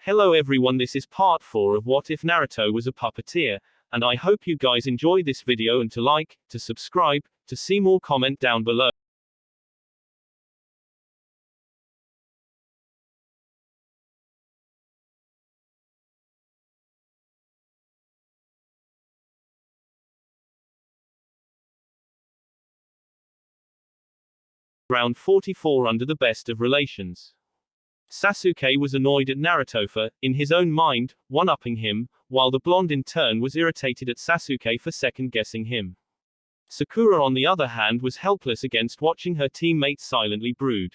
Hello everyone, this is part 4 of What If Naruto Was a Puppeteer, and I hope you guys enjoy this video and to like, to subscribe, to see more comment down below. Round 44 under the best of relations. Sasuke was annoyed at Naruto for, in his own mind, one-upping him, while the blonde in turn was irritated at Sasuke for second-guessing him. Sakura on the other hand was helpless against watching her teammates silently brood.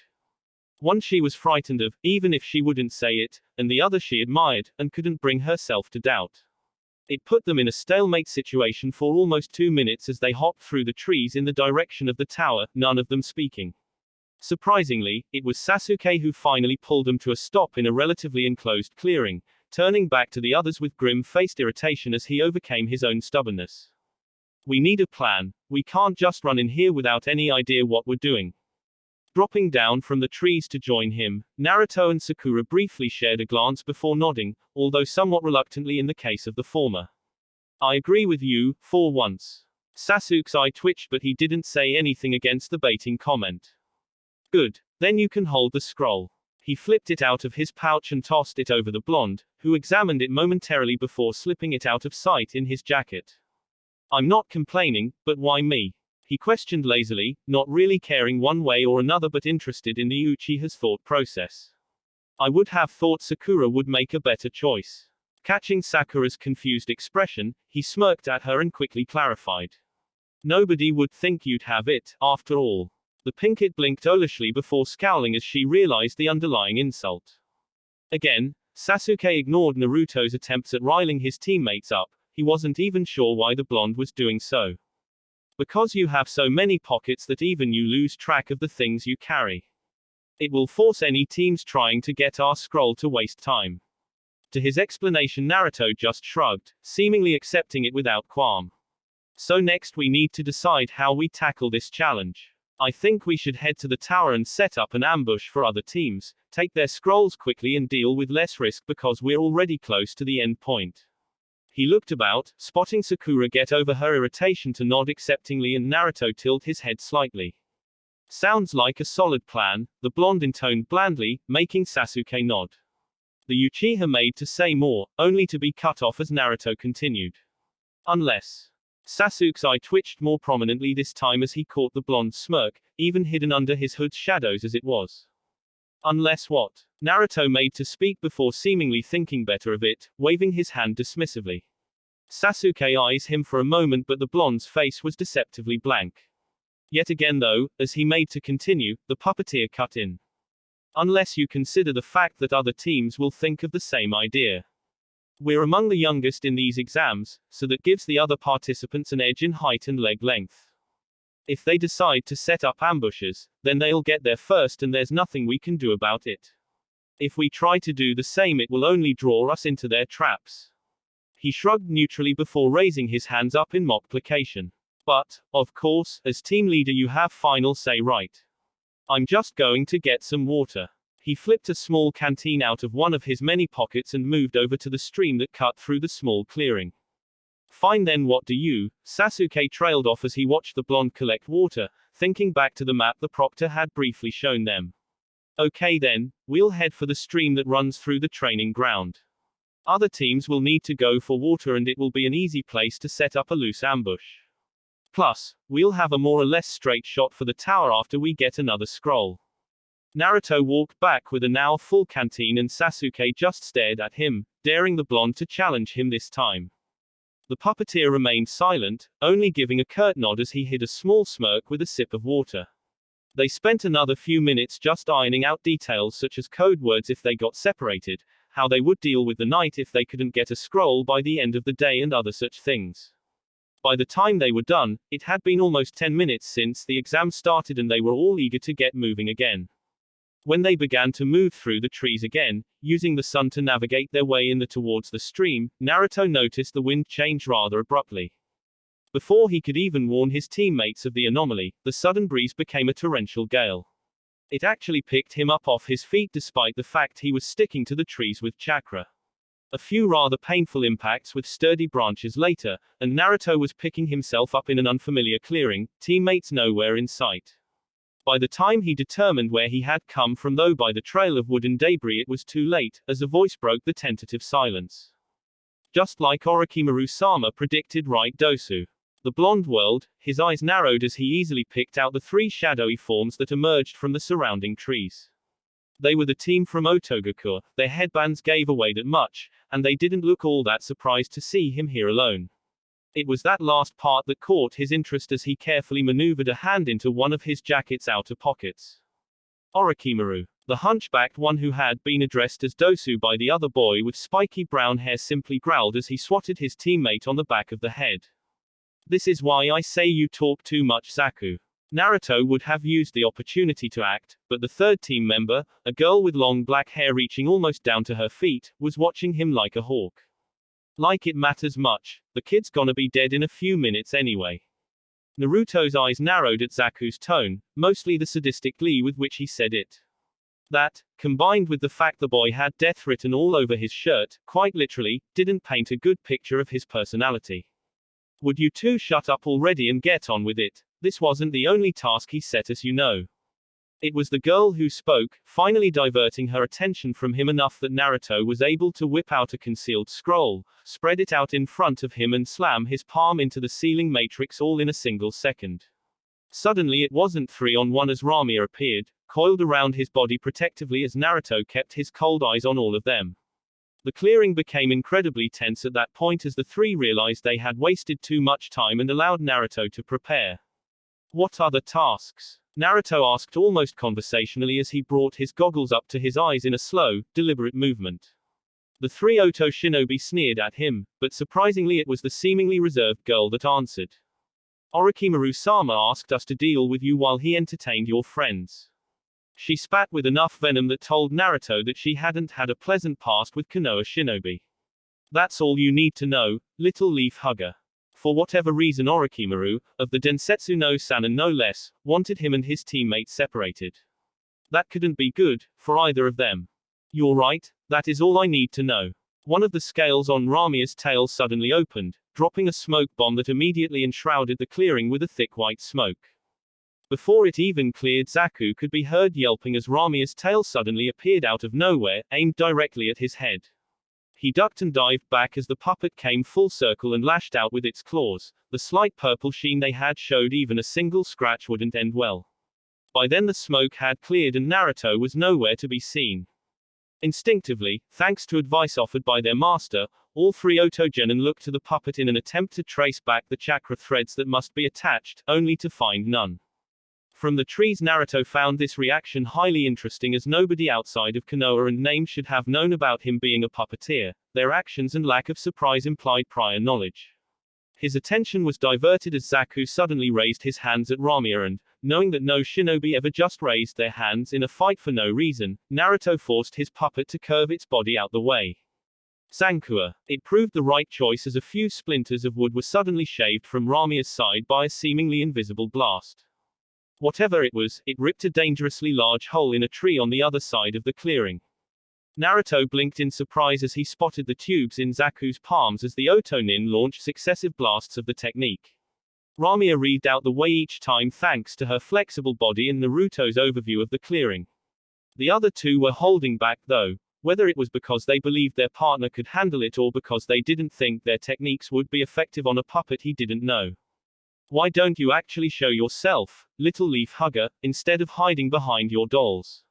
One she was frightened of, even if she wouldn't say it, and the other she admired, and couldn't bring herself to doubt. It put them in a stalemate situation for almost 2 minutes as they hopped through the trees in the direction of the tower, none of them speaking. Surprisingly, it was Sasuke who finally pulled them to a stop in a relatively enclosed clearing, turning back to the others with grim-faced irritation as he overcame his own stubbornness. "We need a plan. We can't just run in here without any idea what we're doing." Dropping down from the trees to join him, Naruto and Sakura briefly shared a glance before nodding, although somewhat reluctantly in the case of the former. "I agree with you, for once." Sasuke's eye twitched but he didn't say anything against the baiting comment. "Good. Then you can hold the scroll." He flipped it out of his pouch and tossed it over the blonde, who examined it momentarily before slipping it out of sight in his jacket. "I'm not complaining, but why me?" he questioned lazily, not really caring one way or another but interested in the Uchiha's thought process. "I would have thought Sakura would make a better choice." Catching Sakura's confused expression, he smirked at her and quickly clarified. "Nobody would think you'd have it, after all." The pinkett blinked owlishly before scowling as she realized the underlying insult. Again, Sasuke ignored Naruto's attempts at riling his teammates up. He wasn't even sure why the blonde was doing so. "Because you have so many pockets that even you lose track of the things you carry. It will force any teams trying to get our scroll to waste time." To his explanation Naruto just shrugged, seemingly accepting it without qualm. "So next we need to decide how we tackle this challenge. I think we should head to the tower and set up an ambush for other teams, take their scrolls quickly and deal with less risk because we're already close to the end point." He looked about, spotting Sakura get over her irritation to nod acceptingly and Naruto tilt his head slightly. "Sounds like a solid plan," the blonde intoned blandly, making Sasuke nod. The Uchiha made to say more, only to be cut off as Naruto continued. "Unless..." Sasuke's eye twitched more prominently this time as he caught the blonde's smirk, even hidden under his hood's shadows as it was. "Unless what?" Naruto made to speak before seemingly thinking better of it, waving his hand dismissively. Sasuke eyes him for a moment but the blonde's face was deceptively blank. Yet again though, as he made to continue, the puppeteer cut in. "Unless you consider the fact that other teams will think of the same idea. We're among the youngest in these exams, so that gives the other participants an edge in height and leg length. If they decide to set up ambushes, then they'll get there first and there's nothing we can do about it. If we try to do the same it will only draw us into their traps." He shrugged neutrally before raising his hands up in mock placation. "But, of course, as team leader you have final say, right? I'm just going to get some water." He flipped a small canteen out of one of his many pockets and moved over to the stream that cut through the small clearing. "Fine then, what do you?" Sasuke trailed off as he watched the blonde collect water, thinking back to the map the proctor had briefly shown them. "Okay then, we'll head for the stream that runs through the training ground. Other teams will need to go for water and it will be an easy place to set up a loose ambush. Plus, we'll have a more or less straight shot for the tower after we get another scroll." Naruto walked back with a now full canteen and Sasuke just stared at him, daring the blonde to challenge him this time. The puppeteer remained silent, only giving a curt nod as he hid a small smirk with a sip of water. They spent another few minutes just ironing out details such as code words if they got separated, how they would deal with the night if they couldn't get a scroll by the end of the day and other such things. By the time they were done, it had been almost 10 minutes since the exam started and they were all eager to get moving again. When they began to move through the trees again, using the sun to navigate their way towards the stream, Naruto noticed the wind change rather abruptly. Before he could even warn his teammates of the anomaly, the sudden breeze became a torrential gale. It actually picked him up off his feet despite the fact he was sticking to the trees with chakra. A few rather painful impacts with sturdy branches later, and Naruto was picking himself up in an unfamiliar clearing, teammates nowhere in sight. By the time he determined where he had come from, though by the trail of wood and debris, it was too late, as a voice broke the tentative silence. Just like Orochimaru-sama predicted, right, Dosu? The blonde whirled, his eyes narrowed as he easily picked out the three shadowy forms that emerged from the surrounding trees. They were the team from Otogakure. Their headbands gave away that much, and they didn't look all that surprised to see him here alone. It was that last part that caught his interest as he carefully maneuvered a hand into one of his jacket's outer pockets. Orochimaru, the hunchbacked one who had been addressed as Dosu by the other boy with spiky brown hair, simply growled as he swatted his teammate on the back of the head. This is why I say you talk too much, Saku. Naruto would have used the opportunity to act, but the third team member, a girl with long black hair reaching almost down to her feet, was watching him like a hawk. Like it matters much, the kid's gonna be dead in a few minutes anyway. Naruto's eyes narrowed at Zaku's tone, mostly the sadistic glee with which he said it. That, combined with the fact the boy had death written all over his shirt, quite literally, didn't paint a good picture of his personality. Would you two shut up already and get on with it? This wasn't the only task he set us, you know. It was the girl who spoke, finally diverting her attention from him enough that Naruto was able to whip out a concealed scroll, spread it out in front of him and slam his palm into the ceiling matrix all in a single second. Suddenly it wasn't 3-on-1 as Ramia appeared, coiled around his body protectively as Naruto kept his cold eyes on all of them. The clearing became incredibly tense at that point as the three realized they had wasted too much time and allowed Naruto to prepare. What other tasks? Naruto asked almost conversationally as he brought his goggles up to his eyes in a slow, deliberate movement. The three Oto shinobi sneered at him, but surprisingly it was the seemingly reserved girl that answered. Orochimaru-sama asked us to deal with you while he entertained your friends. She spat with enough venom that told Naruto that she hadn't had a pleasant past with Konoha shinobi. That's all you need to know, little leaf hugger. For whatever reason Orochimaru, of the Densetsu no Sanin no less, wanted him and his teammates separated. That couldn't be good, for either of them. You're right, that is all I need to know. One of the scales on Ramia's tail suddenly opened, dropping a smoke bomb that immediately enshrouded the clearing with a thick white smoke. Before it even cleared, Zaku could be heard yelping as Ramia's tail suddenly appeared out of nowhere, aimed directly at his head. He ducked and dived back as the puppet came full circle and lashed out with its claws. The slight purple sheen they had showed even a single scratch wouldn't end well. By then the smoke had cleared and Naruto was nowhere to be seen. Instinctively, thanks to advice offered by their master, all three Otogenin looked to the puppet in an attempt to trace back the chakra threads that must be attached, only to find none. From the trees, Naruto found this reaction highly interesting as nobody outside of Konoha and Name should have known about him being a puppeteer. Their actions and lack of surprise implied prior knowledge. His attention was diverted as Zaku suddenly raised his hands at Ramia and, knowing that no shinobi ever just raised their hands in a fight for no reason, Naruto forced his puppet to curve its body out the way. Sakura. It proved the right choice as a few splinters of wood were suddenly shaved from Ramia's side by a seemingly invisible blast. Whatever it was, it ripped a dangerously large hole in a tree on the other side of the clearing. Naruto blinked in surprise as he spotted the tubes in Zaku's palms as the Otonin launched successive blasts of the technique. Ramia read out the way each time thanks to her flexible body and Naruto's overview of the clearing. The other two were holding back though, whether it was because they believed their partner could handle it or because they didn't think their techniques would be effective on a puppet he didn't know. Why don't you actually show yourself, little leaf hugger, instead of hiding behind your dolls?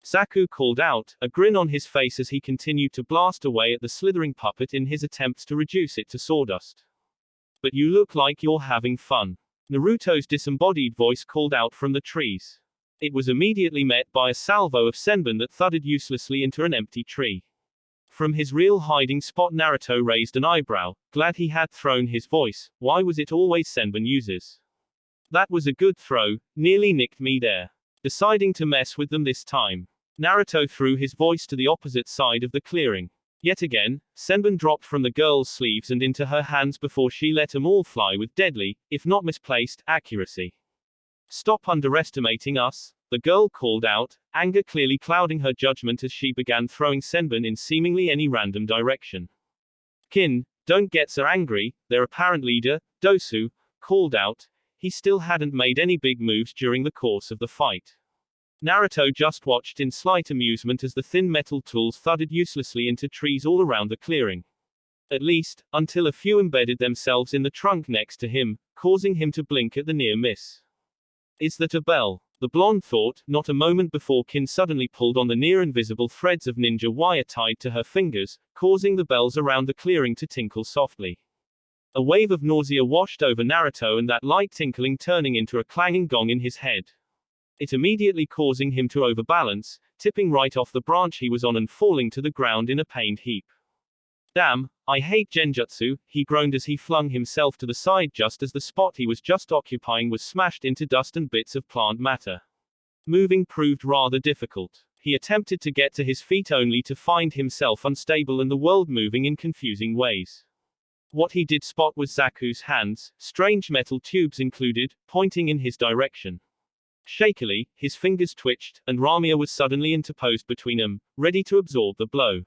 Zaku called out, a grin on his face as he continued to blast away at the slithering puppet in his attempts to reduce it to sawdust. But you look like you're having fun. Naruto's disembodied voice called out from the trees. It was immediately met by a salvo of senbon that thudded uselessly into an empty tree. From his real hiding spot Naruto raised an eyebrow, glad he had thrown his voice. Why was it always senbon uses? That was a good throw, nearly nicked me there. Deciding to mess with them this time, Naruto threw his voice to the opposite side of the clearing. Yet again, senbon dropped from the girl's sleeves and into her hands before she let them all fly with deadly, if not misplaced, accuracy. Stop underestimating us, The girl called out, anger clearly clouding her judgment as she began throwing senbon in seemingly any random direction. Kin, don't get so angry, their apparent leader, Dosu, called out. He still hadn't made any big moves during the course of the fight. Naruto just watched in slight amusement as the thin metal tools thudded uselessly into trees all around the clearing. At least, until a few embedded themselves in the trunk next to him, causing him to blink at the near miss. Is that a bell? The blonde thought, not a moment before Kin suddenly pulled on the near-invisible threads of ninja wire tied to her fingers, causing the bells around the clearing to tinkle softly. A wave of nausea washed over Naruto and that light tinkling turning into a clanging gong in his head. It immediately causing him to overbalance, tipping right off the branch he was on and falling to the ground in a pained heap. Damn, I hate genjutsu, he groaned as he flung himself to the side just as the spot he was just occupying was smashed into dust and bits of plant matter. Moving proved rather difficult. He attempted to get to his feet only to find himself unstable and the world moving in confusing ways. What he did spot was Zaku's hands, strange metal tubes included, pointing in his direction. Shakily, his fingers twitched, and Ramia was suddenly interposed between them, ready to absorb the blow.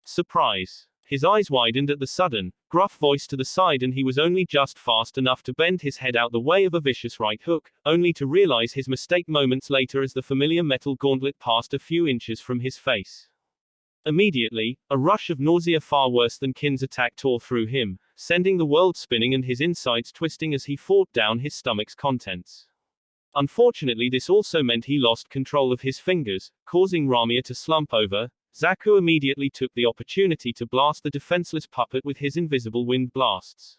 Surprise. His eyes widened at the sudden, gruff voice to the side and he was only just fast enough to bend his head out the way of a vicious right hook, only to realize his mistake moments later as the familiar metal gauntlet passed a few inches from his face. Immediately, a rush of nausea far worse than Kin's attack tore through him, sending the world spinning and his insides twisting as he fought down his stomach's contents. Unfortunately, this also meant he lost control of his fingers, causing Ramia to slump over. Zaku immediately took the opportunity to blast the defenseless puppet with his invisible wind blasts.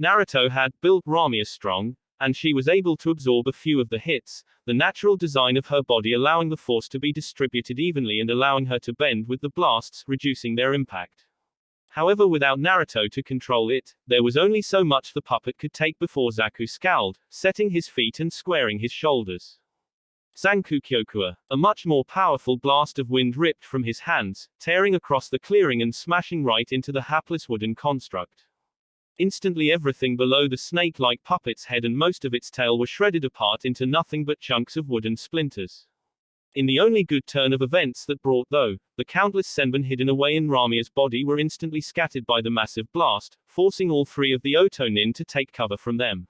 Naruto had built Ramia strong, and she was able to absorb a few of the hits, the natural design of her body allowing the force to be distributed evenly and allowing her to bend with the blasts, reducing their impact. However, without Naruto to control it, there was only so much the puppet could take before Zaku scowled, setting his feet and squaring his shoulders. Zankukyokua, a much more powerful blast of wind ripped from his hands, tearing across the clearing and smashing right into the hapless wooden construct. Instantly everything below the snake-like puppet's head and most of its tail were shredded apart into nothing but chunks of wooden splinters. In the only good turn of events that brought though, the countless senbon hidden away in Ramia's body were instantly scattered by the massive blast, forcing all three of the Otonin to take cover from them.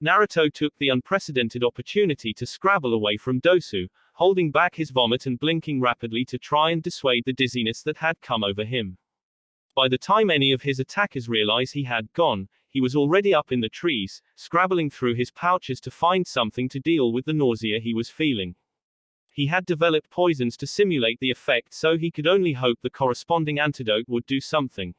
Naruto took the unprecedented opportunity to scrabble away from Dosu, holding back his vomit and blinking rapidly to try and dissuade the dizziness that had come over him. By the time any of his attackers realized he had gone, he was already up in the trees, scrabbling through his pouches to find something to deal with the nausea he was feeling. He had developed poisons to simulate the effect, so he could only hope the corresponding antidote would do something.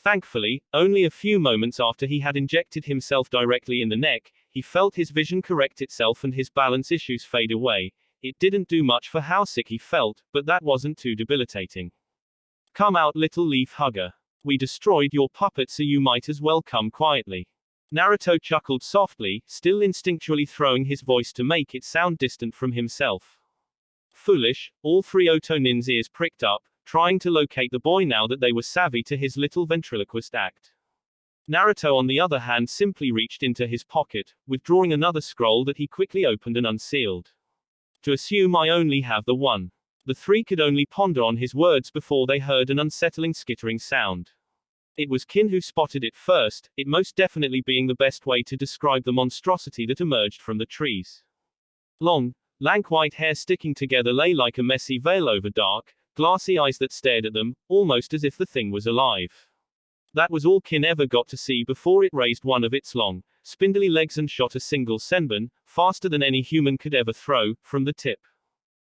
Thankfully, only a few moments after he had injected himself directly in the neck, he felt his vision correct itself and his balance issues fade away. It didn't do much for how sick he felt, but that wasn't too debilitating. Come out, little leaf hugger. We destroyed your puppet, so you might as well come quietly. Naruto chuckled softly, still instinctually throwing his voice to make it sound distant from himself. Foolish, all three Otonin's ears pricked up, trying to locate the boy now that they were savvy to his little ventriloquist act. Naruto on the other hand simply reached into his pocket, withdrawing another scroll that he quickly opened and unsealed. To assume I only have the one. The three could only ponder on his words before they heard an unsettling skittering sound. It was Kin who spotted it first, it most definitely being the best way to describe the monstrosity that emerged from the trees. Long, lank white hair sticking together lay like a messy veil over dark, glassy eyes that stared at them, almost as if the thing was alive. That was all Kin ever got to see before it raised one of its long, spindly legs and shot a single senbon, faster than any human could ever throw, from the tip.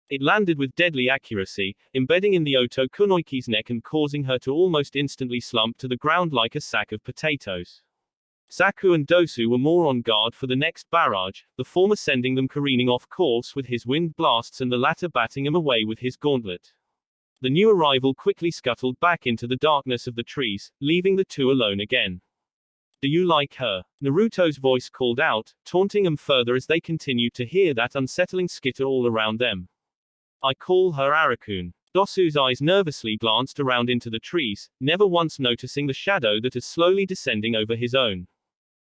It landed with deadly accuracy, embedding in the Oto Kunoiki's neck and causing her to almost instantly slump to the ground like a sack of potatoes. Zaku and Dosu were more on guard for the next barrage, the former sending them careening off course with his wind blasts and the latter batting him away with his gauntlet. The new arrival quickly scuttled back into the darkness of the trees, leaving the two alone again. Do you like her? Naruto's voice called out, taunting them further as they continued to hear that unsettling skitter all around them. I call her Arakun. Dosu's eyes nervously glanced around into the trees, never once noticing the shadow that is slowly descending over his own.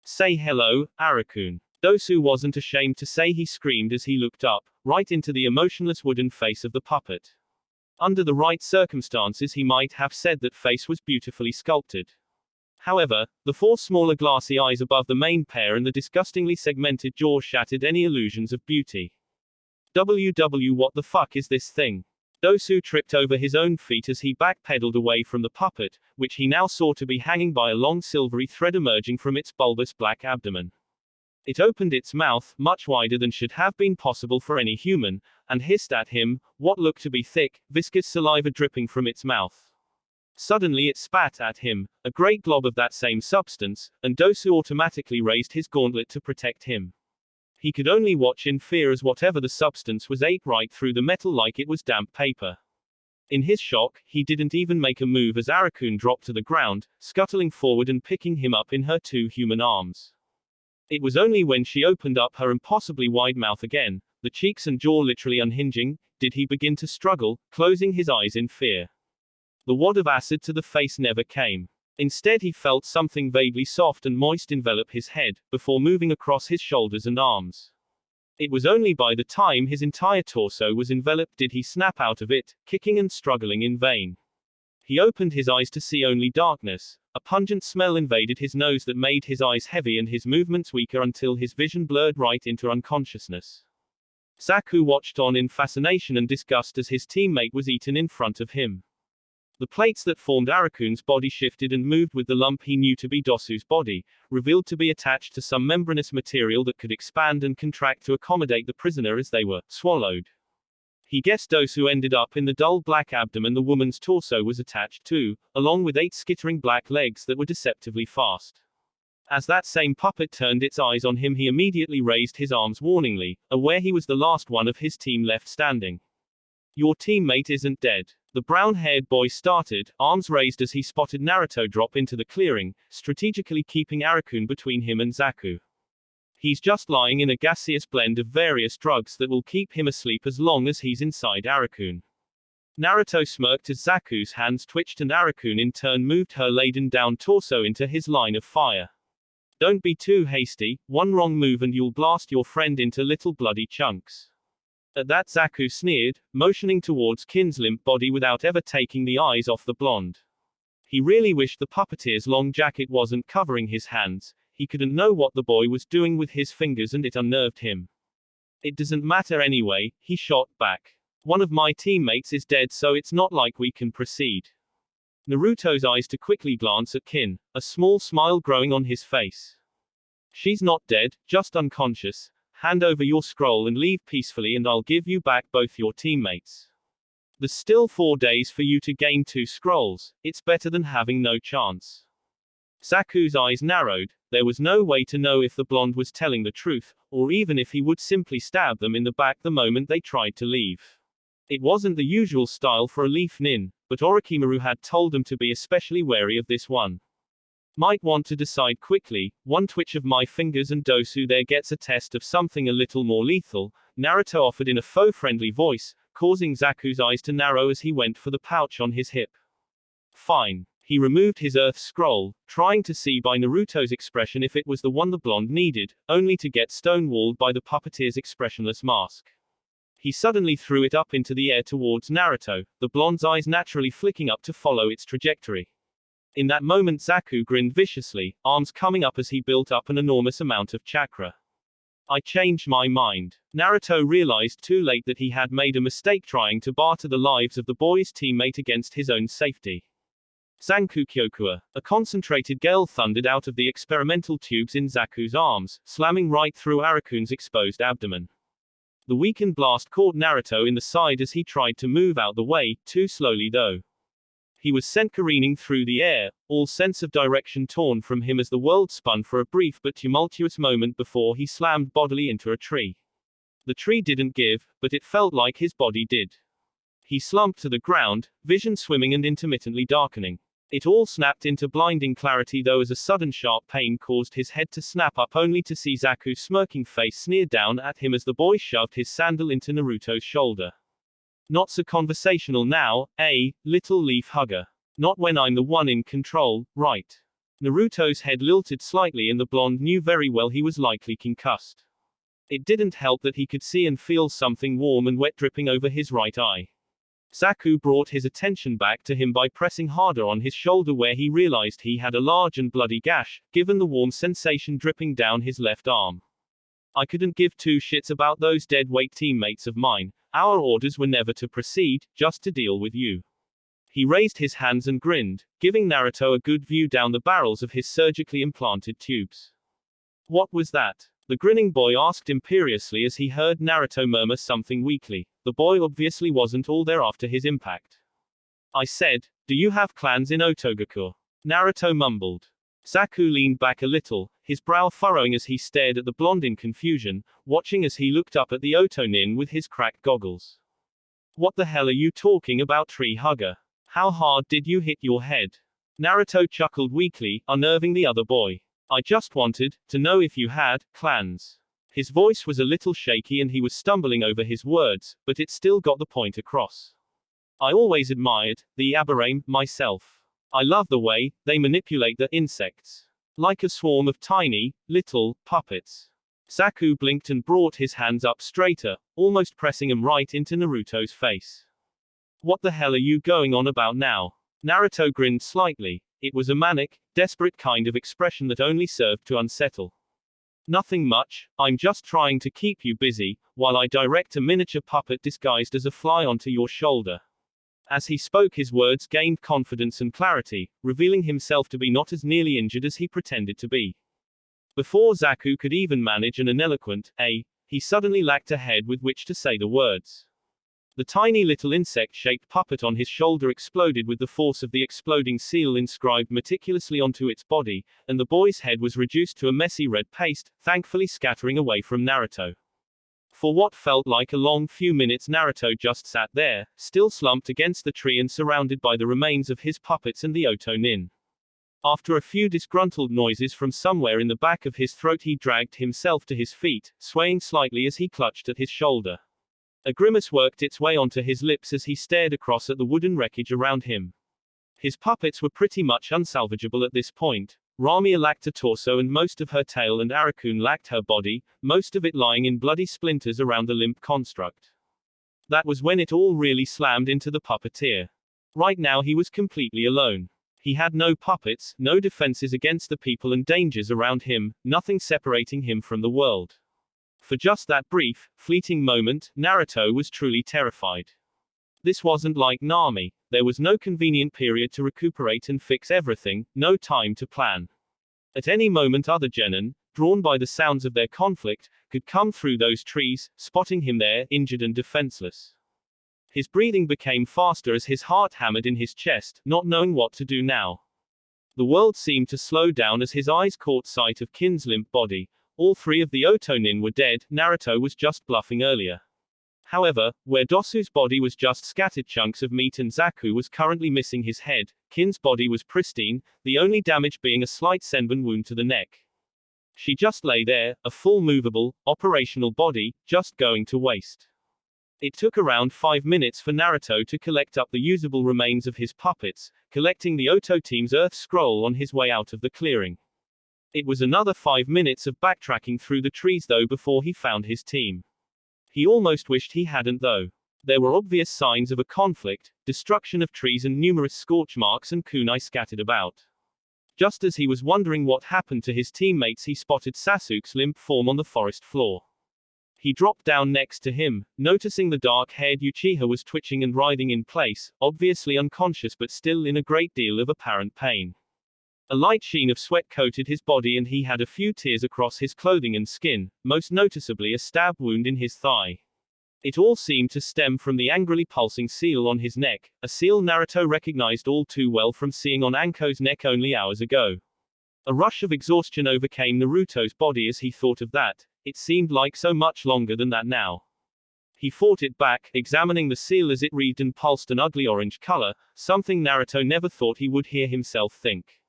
Say hello, Arakun. Dosu wasn't ashamed to say he screamed as he looked up, right into the emotionless wooden face of the puppet. Under the right circumstances he might have said that face was beautifully sculpted. However, the four smaller glassy eyes above the main pair and the disgustingly segmented jaw shattered any illusions of beauty. What the fuck is this thing? Dosu tripped over his own feet as he backpedaled away from the puppet, which he now saw to be hanging by a long silvery thread emerging from its bulbous black abdomen. It opened its mouth, much wider than should have been possible for any human, and hissed at him, what looked to be thick, viscous saliva dripping from its mouth. Suddenly it spat at him, a great glob of that same substance, and Dosu automatically raised his gauntlet to protect him. He could only watch in fear as whatever the substance was ate right through the metal like it was damp paper. In his shock, he didn't even make a move as Arakun dropped to the ground, scuttling forward and picking him up in her two human arms. It was only when she opened up her impossibly wide mouth again, the cheeks and jaw literally unhinging, did he begin to struggle, closing his eyes in fear. The wad of acid to the face never came. Instead he felt something vaguely soft and moist envelop his head, before moving across his shoulders and arms. It was only by the time his entire torso was enveloped did he snap out of it, kicking and struggling in vain. He opened his eyes to see only darkness. A pungent smell invaded his nose that made his eyes heavy and his movements weaker until his vision blurred right into unconsciousness. Zaku watched on in fascination and disgust as his teammate was eaten in front of him. The plates that formed Arakun's body shifted and moved with the lump he knew to be Dosu's body, revealed to be attached to some membranous material that could expand and contract to accommodate the prisoner as they were swallowed. He guessed Dosu ended up in the dull black abdomen the woman's torso was attached to, along with 8 skittering black legs that were deceptively fast. As that same puppet turned its eyes on him he immediately raised his arms warningly, aware he was the last one of his team left standing. Your teammate isn't dead. The brown-haired boy started, arms raised as he spotted Naruto drop into the clearing, strategically keeping Arakun between him and Zaku. He's just lying in a gaseous blend of various drugs that will keep him asleep as long as he's inside Arakun. Naruto smirked as Zaku's hands twitched and Arakun in turn moved her laden-down torso into his line of fire. Don't be too hasty, one wrong move and you'll blast your friend into little bloody chunks. At that Zaku sneered, motioning towards Kin's limp body without ever taking the eyes off the blonde. He really wished the puppeteer's long jacket wasn't covering his hands, he couldn't know what the boy was doing with his fingers and it unnerved him. It doesn't matter anyway, he shot back. One of my teammates is dead so it's not like we can proceed. Naruto's eyes to quickly glance at Kin, a small smile growing on his face. She's not dead, just unconscious. Hand over your scroll and leave peacefully and I'll give you back both your teammates. There's still 4 days for you to gain 2 scrolls, it's better than having no chance. Zaku's eyes narrowed, there was no way to know if the blonde was telling the truth, or even if he would simply stab them in the back the moment they tried to leave. It wasn't the usual style for a leaf nin, but Orochimaru had told them to be especially wary of this one. Might want to decide quickly, one twitch of my fingers and Dosu there gets a test of something a little more lethal, Naruto offered in a faux-friendly voice, causing Zaku's eyes to narrow as he went for the pouch on his hip. Fine. He removed his earth scroll, trying to see by Naruto's expression if it was the one the blonde needed, only to get stonewalled by the puppeteer's expressionless mask. He suddenly threw it up into the air towards Naruto, the blonde's eyes naturally flicking up to follow its trajectory. In that moment Zaku grinned viciously, arms coming up as he built up an enormous amount of chakra. I changed my mind. Naruto realized too late that he had made a mistake trying to barter the lives of the boy's teammate against his own safety. Zanku-kyokua, a concentrated gale thundered out of the experimental tubes in Zaku's arms, slamming right through Arakun's exposed abdomen. The weakened blast caught Naruto in the side as he tried to move out the way, too slowly though. He was sent careening through the air, all sense of direction torn from him as the world spun for a brief but tumultuous moment before he slammed bodily into a tree. The tree didn't give, but it felt like his body did. He slumped to the ground, vision swimming and intermittently darkening. It all snapped into blinding clarity though as a sudden sharp pain caused his head to snap up only to see Zaku's smirking face sneer down at him as the boy shoved his sandal into Naruto's shoulder. Not so conversational now, little leaf hugger. Not when I'm the one in control, right? Naruto's head lilted slightly and the blonde knew very well he was likely concussed. It didn't help that he could see and feel something warm and wet dripping over his right eye. Zaku brought his attention back to him by pressing harder on his shoulder where he realized he had a large and bloody gash, given the warm sensation dripping down his left arm. I couldn't give two shits about those deadweight teammates of mine. Our orders were never to proceed, just to deal with you. He raised his hands and grinned, giving Naruto a good view down the barrels of his surgically implanted tubes. What was that? The grinning boy asked imperiously as he heard Naruto murmur something weakly. The boy obviously wasn't all there after his impact. I said, do you have clans in Otogakure? Naruto mumbled. Zaku leaned back a little, his brow furrowing as he stared at the blonde in confusion, watching as he looked up at the Otonin with his cracked goggles. What the hell are you talking about, tree hugger? How hard did you hit your head? Naruto chuckled weakly, unnerving the other boy. I just wanted to know if you had clans. His voice was a little shaky and he was stumbling over his words, but it still got the point across. I always admired the Aberrame myself. I love the way they manipulate the insects. Like a swarm of tiny, little puppets. Zaku blinked and brought his hands up straighter, almost pressing them right into Naruto's face. What the hell are you going on about now? Naruto grinned slightly. It was a manic, desperate kind of expression that only served to unsettle. Nothing much, I'm just trying to keep you busy, while I direct a miniature puppet disguised as a fly onto your shoulder. As he spoke, his words gained confidence and clarity, revealing himself to be not as nearly injured as he pretended to be. Before Zaku could even manage an ineloquent, he suddenly lacked a head with which to say the words. The tiny little insect-shaped puppet on his shoulder exploded with the force of the exploding seal inscribed meticulously onto its body, and the boy's head was reduced to a messy red paste, thankfully scattering away from Naruto. For what felt like a long few minutes, Naruto just sat there, still slumped against the tree and surrounded by the remains of his puppets and the Otonin. After a few disgruntled noises from somewhere in the back of his throat, he dragged himself to his feet, swaying slightly as he clutched at his shoulder. A grimace worked its way onto his lips as he stared across at the wooden wreckage around him. His puppets were pretty much unsalvageable at this point. Ramia lacked a torso and most of her tail, and Arakun lacked her body, most of it lying in bloody splinters around the limp construct. That was when it all really slammed into the puppeteer. Right now he was completely alone. He had no puppets, no defenses against the people and dangers around him, nothing separating him from the world. For just that brief, fleeting moment, Naruto was truly terrified. This wasn't like Nami. There was no convenient period to recuperate and fix everything, no time to plan. At any moment other genin, drawn by the sounds of their conflict, could come through those trees, spotting him there, injured and defenseless. His breathing became faster as his heart hammered in his chest, not knowing what to do now. The world seemed to slow down as his eyes caught sight of Kin's limp body. All three of the Otonin were dead, Naruto was just bluffing earlier. However, where Dosu's body was just scattered chunks of meat and Zaku was currently missing his head, Kin's body was pristine, the only damage being a slight senbon wound to the neck. She just lay there, a full movable, operational body, just going to waste. It took around 5 minutes for Naruto to collect up the usable remains of his puppets, collecting the Oto team's Earth Scroll on his way out of the clearing. It was another 5 minutes of backtracking through the trees though before he found his team. He almost wished he hadn't though. There were obvious signs of a conflict, destruction of trees and numerous scorch marks and kunai scattered about. Just as he was wondering what happened to his teammates, he spotted Sasuke's limp form on the forest floor. He dropped down next to him, noticing the dark-haired Uchiha was twitching and writhing in place, obviously unconscious but still in a great deal of apparent pain. A light sheen of sweat coated his body and he had a few tears across his clothing and skin, most noticeably a stab wound in his thigh. It all seemed to stem from the angrily pulsing seal on his neck, a seal Naruto recognized all too well from seeing on Anko's neck only hours ago. A rush of exhaustion overcame Naruto's body as he thought of that. It seemed like so much longer than that now. He fought it back, examining the seal as it wreathed and pulsed an ugly orange color, something Naruto never thought he would hear himself think.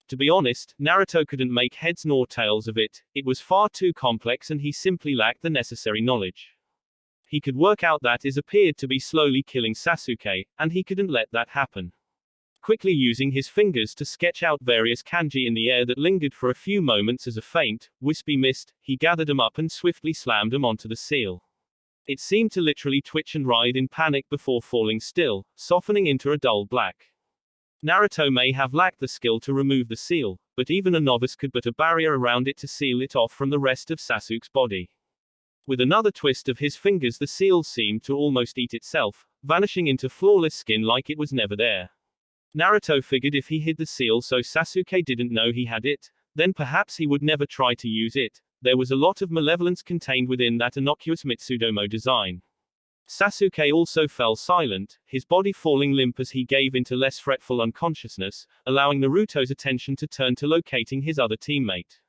To be honest, Naruto couldn't make heads nor tails of it. It was far too complex and he simply lacked the necessary knowledge. He could work out that it appeared to be slowly killing Sasuke, and he couldn't let that happen. Quickly using his fingers to sketch out various kanji in the air that lingered for a few moments as a faint, wispy mist, he gathered them up and swiftly slammed them onto the seal. It seemed to literally twitch and writhe in panic before falling still, softening into a dull black. Naruto may have lacked the skill to remove the seal, but even a novice could put a barrier around it to seal it off from the rest of Sasuke's body. With another twist of his fingers, the seal seemed to almost eat itself, vanishing into flawless skin like it was never there. Naruto figured if he hid the seal so Sasuke didn't know he had it, then perhaps he would never try to use it. There was a lot of malevolence contained within that innocuous Mitsudomo design. Sasuke also fell silent, his body falling limp as he gave into less fretful unconsciousness, allowing Naruto's attention to turn to locating his other teammate.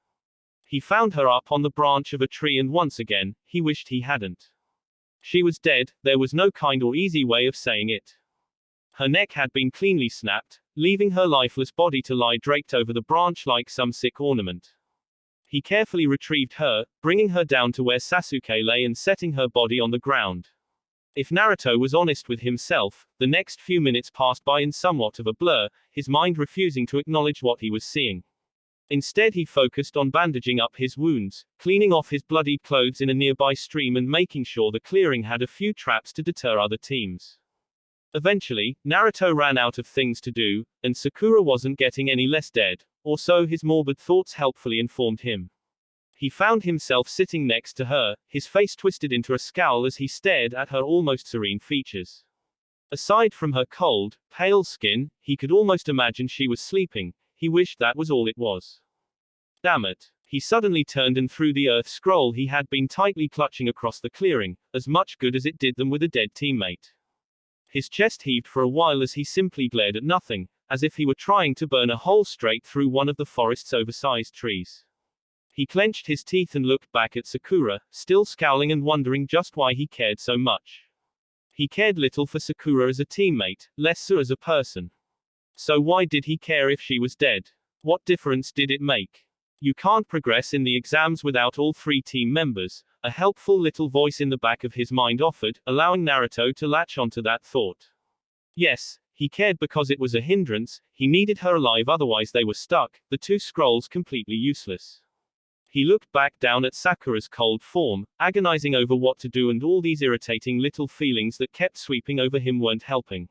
He found her up on the branch of a tree and once again, he wished he hadn't. She was dead, there was no kind or easy way of saying it. Her neck had been cleanly snapped, leaving her lifeless body to lie draped over the branch like some sick ornament. He carefully retrieved her, bringing her down to where Sasuke lay and setting her body on the ground. If Naruto was honest with himself, the next few minutes passed by in somewhat of a blur, his mind refusing to acknowledge what he was seeing. Instead he focused on bandaging up his wounds, cleaning off his bloodied clothes in a nearby stream and making sure the clearing had a few traps to deter other teams. Eventually, Naruto ran out of things to do, and Sakura wasn't getting any less dead, or so his morbid thoughts helpfully informed him. He found himself sitting next to her, his face twisted into a scowl as he stared at her almost serene features. Aside from her cold, pale skin, he could almost imagine she was sleeping. He wished that was all it was. Damn it. He suddenly turned and threw the earth scroll he had been tightly clutching across the clearing, as much good as it did them with a dead teammate. His chest heaved for a while as he simply glared at nothing, as if he were trying to burn a hole straight through one of the forest's oversized trees. He clenched his teeth and looked back at Sakura, still scowling and wondering just why he cared so much. He cared little for Sakura as a teammate, less so as a person. So why did he care if she was dead? What difference did it make? You can't progress in the exams without all three team members, a helpful little voice in the back of his mind offered, allowing Naruto to latch onto that thought. Yes, he cared because it was a hindrance, he needed her alive otherwise they were stuck, the two scrolls completely useless. He looked back down at Sakura's cold form, agonizing over what to do, and all these irritating little feelings that kept sweeping over him weren't helping.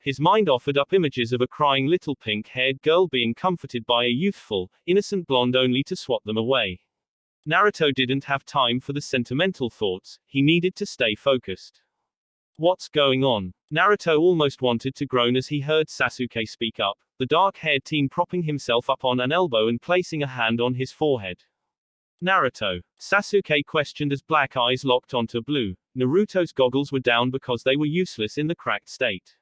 His mind offered up images of a crying little pink-haired girl being comforted by a youthful, innocent blonde only to swat them away. Naruto didn't have time for the sentimental thoughts, he needed to stay focused. What's going on? Naruto almost wanted to groan as he heard Sasuke speak up, the dark-haired teen propping himself up on an elbow and placing a hand on his forehead. Naruto? Sasuke questioned as black eyes locked onto blue. Naruto's goggles were down because they were useless in the cracked state.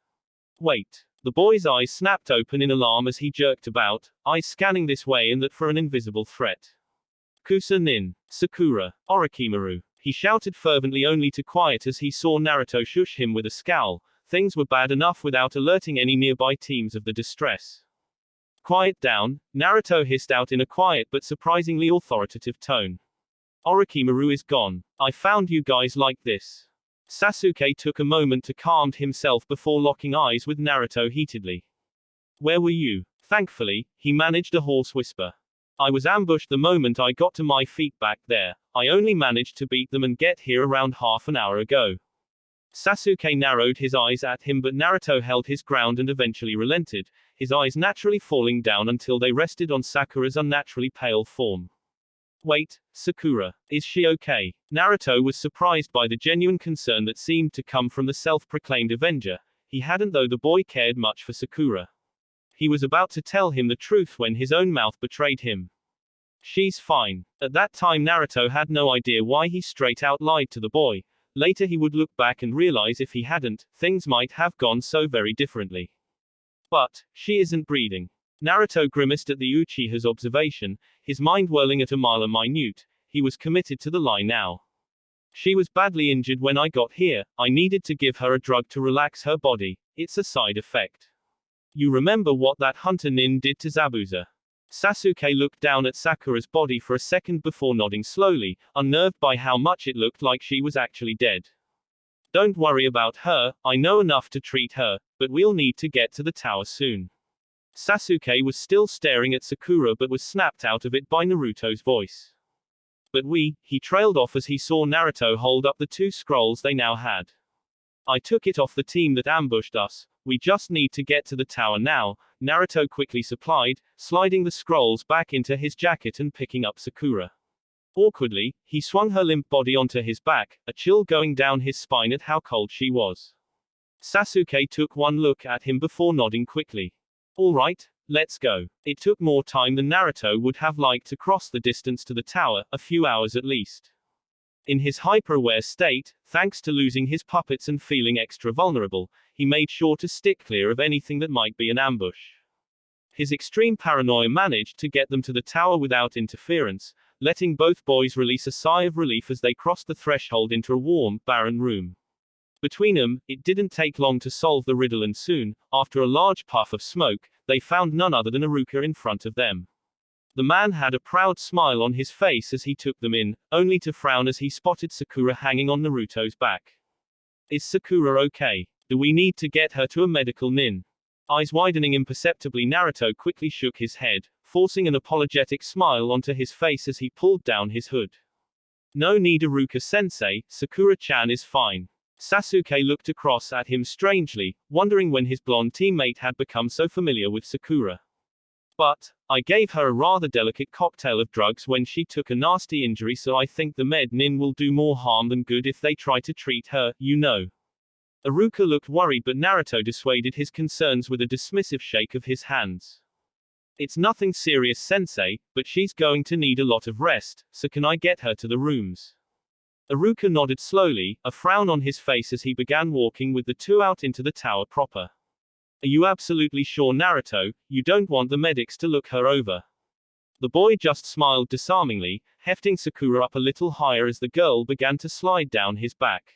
Wait. The boy's eyes snapped open in alarm as he jerked about, eyes scanning this way and that for an invisible threat. Kusa nin. Sakura. Orochimaru. He shouted fervently only to quiet as he saw Naruto shush him with a scowl. Things were bad enough without alerting any nearby teams of the distress. Quiet down, Naruto hissed out in a quiet but surprisingly authoritative tone. Orochimaru is gone. I found you guys like this. Sasuke took a moment to calm himself before locking eyes with Naruto heatedly. Where were you? Thankfully, he managed a hoarse whisper. I was ambushed the moment I got to my feet back there. I only managed to beat them and get here around half an hour ago. Sasuke narrowed his eyes at him, but Naruto held his ground and eventually relented, his eyes naturally falling down until they rested on Sakura's unnaturally pale form. Wait, Sakura, is she okay? Naruto was surprised by the genuine concern that seemed to come from the self-proclaimed Avenger. He hadn't though the boy cared much for Sakura. He was about to tell him the truth when his own mouth betrayed him. She's fine. At that time Naruto had no idea why he straight out lied to the boy. Later he would look back and realize if he hadn't, things might have gone so very differently. But, she isn't breathing. Naruto grimaced at the Uchiha's observation, his mind whirling at a mile minute. He was committed to the lie now. She was badly injured when I got here, I needed to give her a drug to relax her body, it's a side effect. You remember what that hunter nin did to Zabuza? Sasuke looked down at Sakura's body for a second before nodding slowly, unnerved by how much it looked like she was actually dead. Don't worry about her, I know enough to treat her, but we'll need to get to the tower soon. Sasuke was still staring at Sakura but was snapped out of it by Naruto's voice. But he trailed off as he saw Naruto hold up the 2 scrolls they now had. I took it off the team that ambushed us, we just need to get to the tower now, Naruto quickly supplied, sliding the scrolls back into his jacket and picking up Sakura. Awkwardly, he swung her limp body onto his back, a chill going down his spine at how cold she was. Sasuke took one look at him before nodding quickly. All right, let's go. It took more time than Naruto would have liked to cross the distance to the tower, a few hours at least. In his hyper-aware state, thanks to losing his puppets and feeling extra vulnerable, he made sure to stick clear of anything that might be an ambush. His extreme paranoia managed to get them to the tower without interference, letting both boys release a sigh of relief as they crossed the threshold into a warm, barren room. Between them, it didn't take long to solve the riddle, and soon, after a large puff of smoke, they found none other than Iruka in front of them. The man had a proud smile on his face as he took them in, only to frown as he spotted Sakura hanging on Naruto's back. Is Sakura okay? Do we need to get her to a medical nin? Eyes widening imperceptibly, Naruto quickly shook his head, forcing an apologetic smile onto his face as he pulled down his hood. No need, Iruka-sensei, Sakura-chan is fine. Sasuke looked across at him strangely, wondering when his blonde teammate had become so familiar with Sakura. But, I gave her a rather delicate cocktail of drugs when she took a nasty injury, so I think the med nin will do more harm than good if they try to treat her, you know. Iruka looked worried, but Naruto dissuaded his concerns with a dismissive shake of his hands. It's nothing serious, sensei, but she's going to need a lot of rest, so can I get her to the rooms? Iruka nodded slowly, a frown on his face as he began walking with the 2 out into the tower proper. Are you absolutely sure, Naruto, you don't want the medics to look her over? The boy just smiled disarmingly, hefting Sakura up a little higher as the girl began to slide down his back.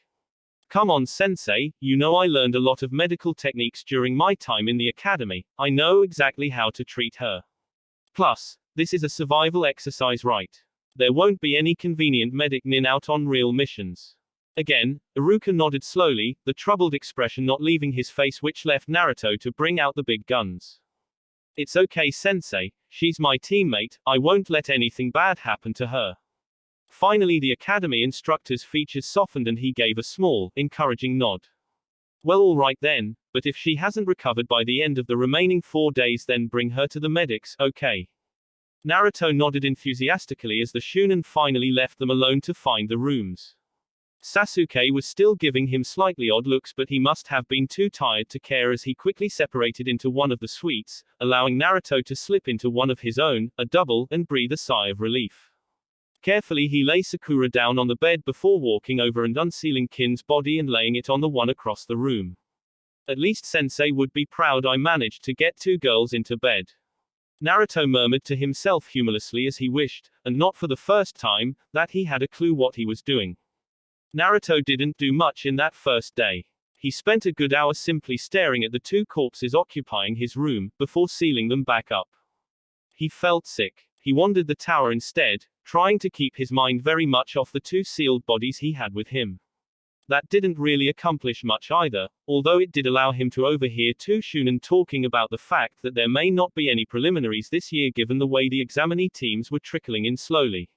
Come on, sensei, you know I learned a lot of medical techniques during my time in the academy, I know exactly how to treat her. Plus, this is a survival exercise, right? There won't be any convenient medic nin out on real missions. Again, Iruka nodded slowly, the troubled expression not leaving his face, which left Naruto to bring out the big guns. It's okay, sensei, she's my teammate, I won't let anything bad happen to her. Finally, the academy instructor's features softened and he gave a small, encouraging nod. Well, all right then, but if she hasn't recovered by the end of the remaining 4 days, then bring her to the medics, okay? Naruto nodded enthusiastically as the Shunin finally left them alone to find the rooms. Sasuke was still giving him slightly odd looks, but he must have been too tired to care as he quickly separated into one of the suites, allowing Naruto to slip into one of his own, a double, and breathe a sigh of relief. Carefully he lay Sakura down on the bed before walking over and unsealing Kin's body and laying it on the one across the room. At least sensei would be proud I managed to get 2 girls into bed. Naruto murmured to himself humorlessly as he wished, and not for the first time, that he had a clue what he was doing. Naruto didn't do much in that first day. He spent a good hour simply staring at the 2 corpses occupying his room, before sealing them back up. He felt sick. He wandered the tower instead, trying to keep his mind very much off the 2 sealed bodies he had with him. That didn't really accomplish much either, although it did allow him to overhear 2 Shunin talking about the fact that there may not be any preliminaries this year given the way the examinee teams were trickling in slowly.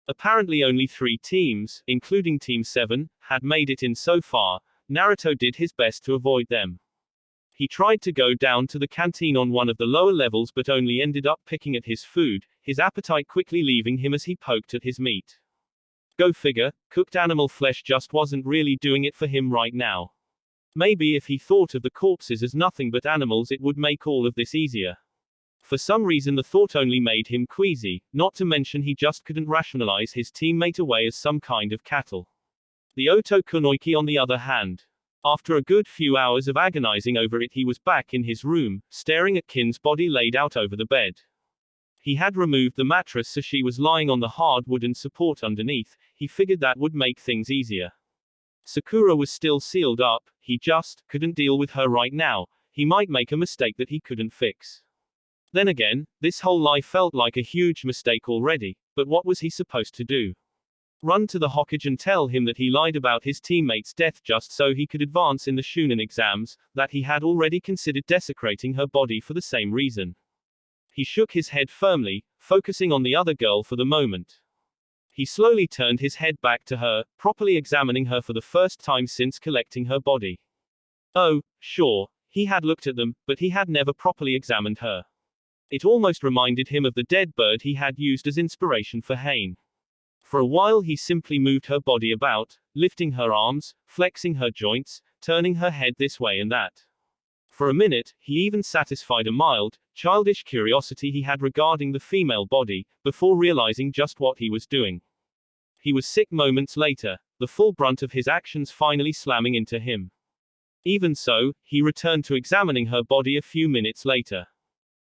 Apparently only 3 teams, including Team 7, had made it in so far. Naruto did his best to avoid them. He tried to go down to the canteen on one of the lower levels but only ended up picking at his food, his appetite quickly leaving him as he poked at his meat. Go figure, cooked animal flesh just wasn't really doing it for him right now. Maybe if he thought of the corpses as nothing but animals, it would make all of this easier. For some reason the thought only made him queasy, not to mention he just couldn't rationalize his teammate away as some kind of cattle. The Otogakure, on the other hand. After a good few hours of agonizing over it, he was back in his room, staring at Kin's body laid out over the bed. He had removed the mattress so she was lying on the hard wooden support underneath, he figured that would make things easier. Sakura was still sealed up, he just couldn't deal with her right now, he might make a mistake that he couldn't fix. Then again, this whole life felt like a huge mistake already, but what was he supposed to do? Run to the Hokage and tell him that he lied about his teammate's death just so he could advance in the Shunin exams, that he had already considered desecrating her body for the same reason. He shook his head firmly, focusing on the other girl for the moment. He slowly turned his head back to her, properly examining her for the first time since collecting her body. Oh, sure, he had looked at them, but he had never properly examined her. It almost reminded him of the dead bird he had used as inspiration for Hain. For a while he simply moved her body about, lifting her arms, flexing her joints, turning her head this way and that. For a minute, he even satisfied a mild, childish curiosity he had regarding the female body, before realizing just what he was doing. He was sick moments later, the full brunt of his actions finally slamming into him. Even so, he returned to examining her body a few minutes later.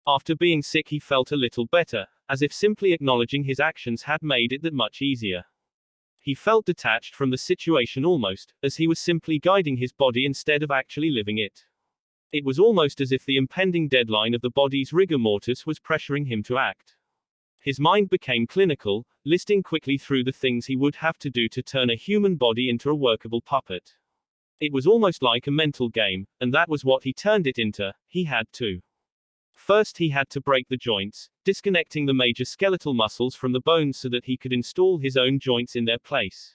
After being sick he felt a little better, as if simply acknowledging his actions had made it that much easier. He felt detached from the situation almost, as he was simply guiding his body instead of actually living it. It was almost as if the impending deadline of the body's rigor mortis was pressuring him to act. His mind became clinical, listing quickly through the things he would have to do to turn a human body into a workable puppet. It was almost like a mental game, and that was what he turned it into. He had to. First he had to break the joints, disconnecting the major skeletal muscles from the bones so that he could install his own joints in their place.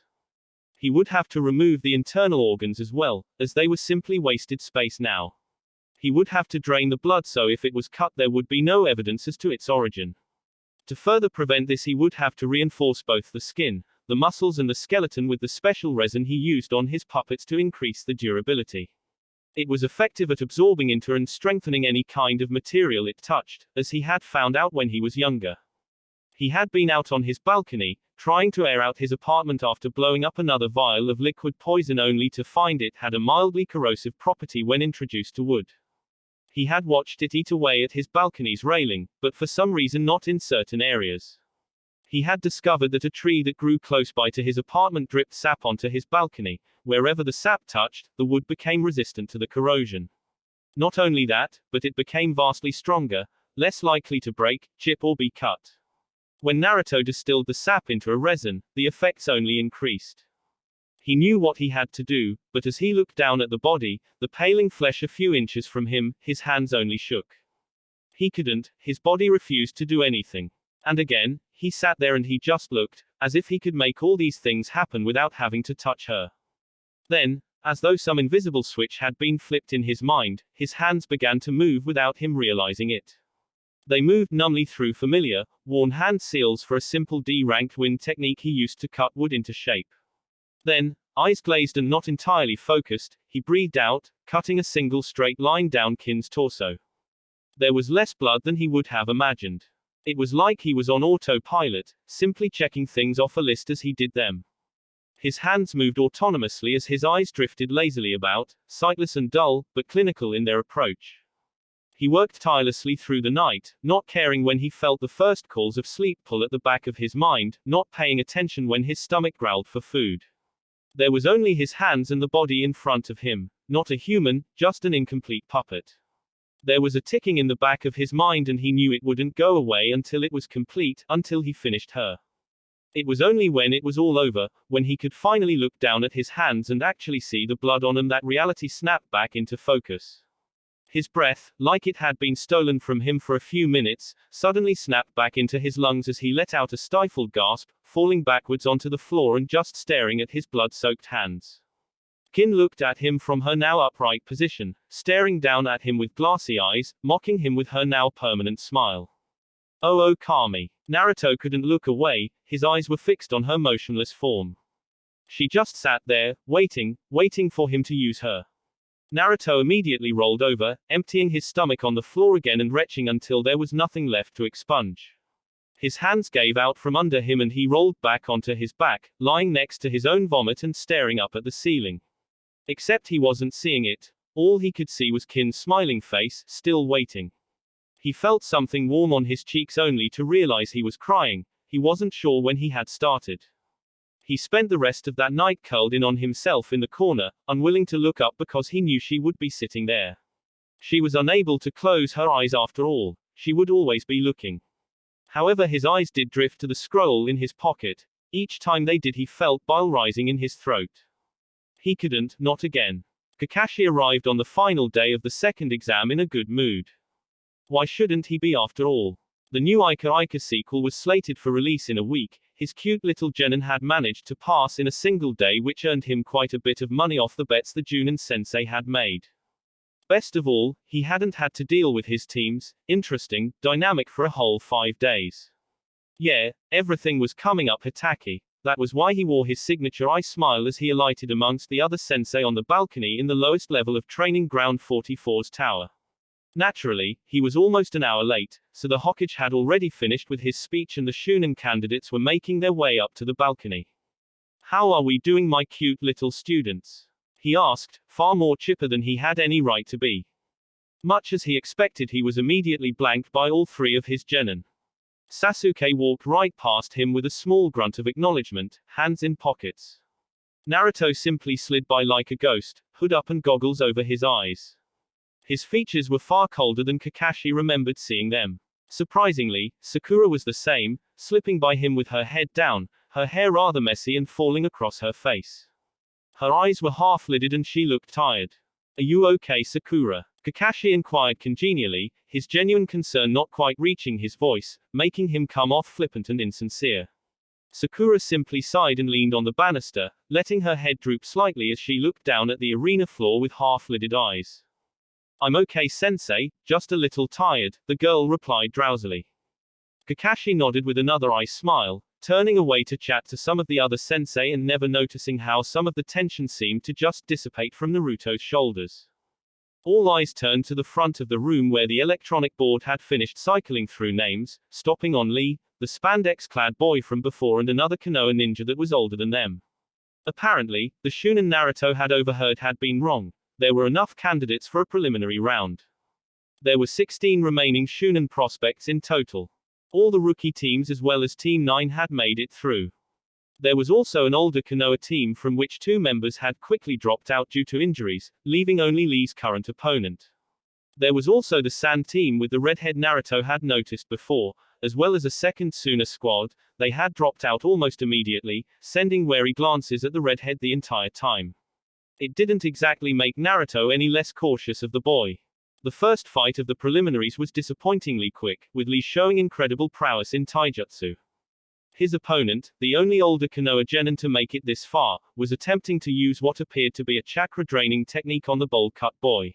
He would have to remove the internal organs as well, as they were simply wasted space now. He would have to drain the blood so if it was cut there would be no evidence as to its origin. To further prevent this he would have to reinforce both the skin, the muscles and the skeleton with the special resin he used on his puppets to increase the durability. It was effective at absorbing into and strengthening any kind of material it touched, as he had found out when he was younger. He had been out on his balcony, trying to air out his apartment after blowing up another vial of liquid poison only to find it had a mildly corrosive property when introduced to wood. He had watched it eat away at his balcony's railing, but for some reason not in certain areas. He had discovered that a tree that grew close by to his apartment dripped sap onto his balcony. Wherever the sap touched, the wood became resistant to the corrosion. Not only that, but it became vastly stronger, less likely to break, chip or be cut. When Naruto distilled the sap into a resin, the effects only increased. He knew what he had to do, but as he looked down at the body, the paling flesh a few inches from him, his hands only shook. He couldn't, his body refused to do anything. And again, he sat there and he just looked, as if he could make all these things happen without having to touch her. Then, as though some invisible switch had been flipped in his mind, his hands began to move without him realizing it. They moved numbly through familiar, worn hand seals for a simple D-ranked wind technique he used to cut wood into shape. Then, eyes glazed and not entirely focused, he breathed out, cutting a single straight line down Kin's torso. There was less blood than he would have imagined. It was like he was on autopilot, simply checking things off a list as he did them. His hands moved autonomously as his eyes drifted lazily about, sightless and dull, but clinical in their approach. He worked tirelessly through the night, not caring when he felt the first calls of sleep pull at the back of his mind, not paying attention when his stomach growled for food. There was only his hands and the body in front of him, not a human, just an incomplete puppet. There was a ticking in the back of his mind and he knew it wouldn't go away until it was complete, until he finished her. It was only when it was all over, when he could finally look down at his hands and actually see the blood on them that reality snapped back into focus. His breath, like it had been stolen from him for a few minutes, suddenly snapped back into his lungs as he let out a stifled gasp, falling backwards onto the floor and just staring at his blood-soaked hands. Kin looked at him from her now upright position, staring down at him with glassy eyes, mocking him with her now permanent smile. Oh Kami. Naruto couldn't look away, his eyes were fixed on her motionless form. She just sat there, waiting for him to use her. Naruto immediately rolled over, emptying his stomach on the floor again and retching until there was nothing left to expunge. His hands gave out from under him and he rolled back onto his back, lying next to his own vomit and staring up at the ceiling. Except he wasn't seeing it. All he could see was Kin's smiling face, still waiting. He felt something warm on his cheeks only to realize he was crying. He wasn't sure when he had started. He spent the rest of that night curled in on himself in the corner, unwilling to look up because he knew she would be sitting there. She was unable to close her eyes after all. She would always be looking. However, his eyes did drift to the scroll in his pocket. Each time they did he felt bile rising in his throat. He couldn't, not again. Kakashi arrived on the final day of the second exam in a good mood. Why shouldn't he be after all? The new Ica Ica sequel was slated for release in a week. His cute little genin had managed to pass in a single day, which earned him quite a bit of money off the bets the Junin sensei had made. Best of all, he hadn't had to deal with his team's interesting dynamic for a whole 5 days. Yeah, everything was coming up Hitaki. That was why he wore his signature eye smile as he alighted amongst the other sensei on the balcony in the lowest level of training ground 44's tower. Naturally, he was almost an hour late, so the Hokage had already finished with his speech and the Shunin candidates were making their way up to the balcony. "How are we doing, my cute little students?" he asked, far more chipper than he had any right to be. Much as he expected, he was immediately blanked by all 3 of his genin. Sasuke walked right past him with a small grunt of acknowledgement, hands in pockets. Naruto simply slid by like a ghost, hood up and goggles over his eyes. His features were far colder than Kakashi remembered seeing them. Surprisingly, Sakura was the same, slipping by him with her head down, her hair rather messy and falling across her face. Her eyes were half-lidded and she looked tired. "Are you okay, Sakura?" Kakashi inquired congenially, his genuine concern not quite reaching his voice, making him come off flippant and insincere. Sakura simply sighed and leaned on the banister, letting her head droop slightly as she looked down at the arena floor with half-lidded eyes. "I'm okay, sensei, just a little tired," the girl replied drowsily. Kakashi nodded with another eye smile, turning away to chat to some of the other sensei and never noticing how some of the tension seemed to just dissipate from Naruto's shoulders. All eyes turned to the front of the room where the electronic board had finished cycling through names, stopping on Lee, the spandex-clad boy from before, and another Konoha ninja that was older than them. Apparently, the Shunin Naruto had overheard had been wrong. There were enough candidates for a preliminary round. There were 16 remaining Shunin prospects in total. All the rookie teams as well as Team 9 had made it through. There was also an older Konoha team from which 2 members had quickly dropped out due to injuries, leaving only Lee's current opponent. There was also the Sand team with the redhead Naruto had noticed before, as well as a second Suna squad. They had dropped out almost immediately, sending wary glances at the redhead the entire time. It didn't exactly make Naruto any less cautious of the boy. The first fight of the preliminaries was disappointingly quick, with Lee showing incredible prowess in taijutsu. His opponent, the only older Konoha genin to make it this far, was attempting to use what appeared to be a chakra-draining technique on the bowl-cut boy.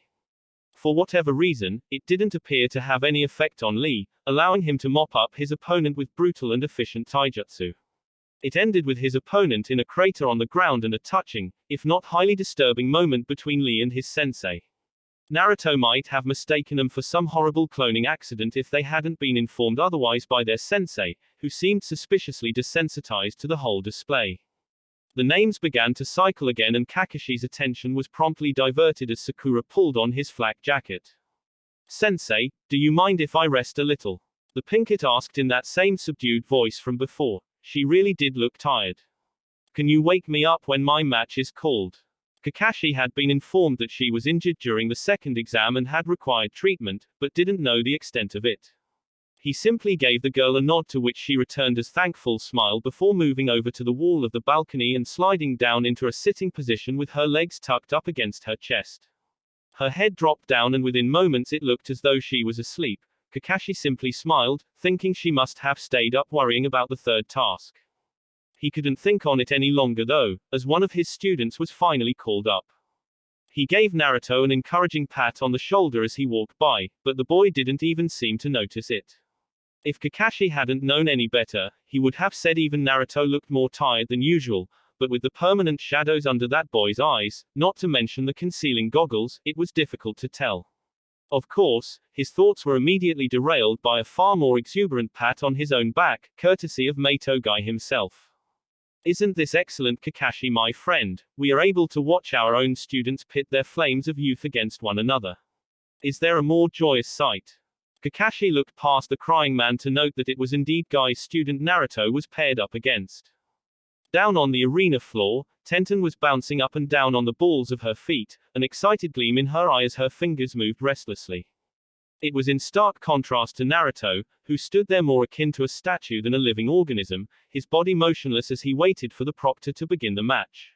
For whatever reason, it didn't appear to have any effect on Lee, allowing him to mop up his opponent with brutal and efficient taijutsu. It ended with his opponent in a crater on the ground and a touching, if not highly disturbing moment between Lee and his sensei. Naruto might have mistaken them for some horrible cloning accident if they hadn't been informed otherwise by their sensei, who seemed suspiciously desensitized to the whole display. The names began to cycle again and Kakashi's attention was promptly diverted as Sakura pulled on his flak jacket. "Sensei, do you mind if I rest a little?" the pinkett asked in that same subdued voice from before. She really did look tired. "Can you wake me up when my match is called?" Kakashi had been informed that she was injured during the second exam and had required treatment, but didn't know the extent of it. He simply gave the girl a nod to which she returned as thankful smile before moving over to the wall of the balcony and sliding down into a sitting position with her legs tucked up against her chest. Her head dropped down and within moments it looked as though she was asleep. Kakashi simply smiled, thinking she must have stayed up worrying about the third task. He couldn't think on it any longer though, as one of his students was finally called up. He gave Naruto an encouraging pat on the shoulder as he walked by, but the boy didn't even seem to notice it. If Kakashi hadn't known any better, he would have said even Naruto looked more tired than usual, but with the permanent shadows under that boy's eyes, not to mention the concealing goggles, it was difficult to tell. Of course, his thoughts were immediately derailed by a far more exuberant pat on his own back, courtesy of Matogai himself. "Isn't this excellent, Kakashi, my friend? We are able to watch our own students pit their flames of youth against one another. Is there a more joyous sight?" Kakashi looked past the crying man to note that it was indeed Guy's student Naruto was paired up against. Down on the arena floor, Tenten was bouncing up and down on the balls of her feet, an excited gleam in her eye as her fingers moved restlessly. It was in stark contrast to Naruto, who stood there more akin to a statue than a living organism, his body motionless as he waited for the proctor to begin the match.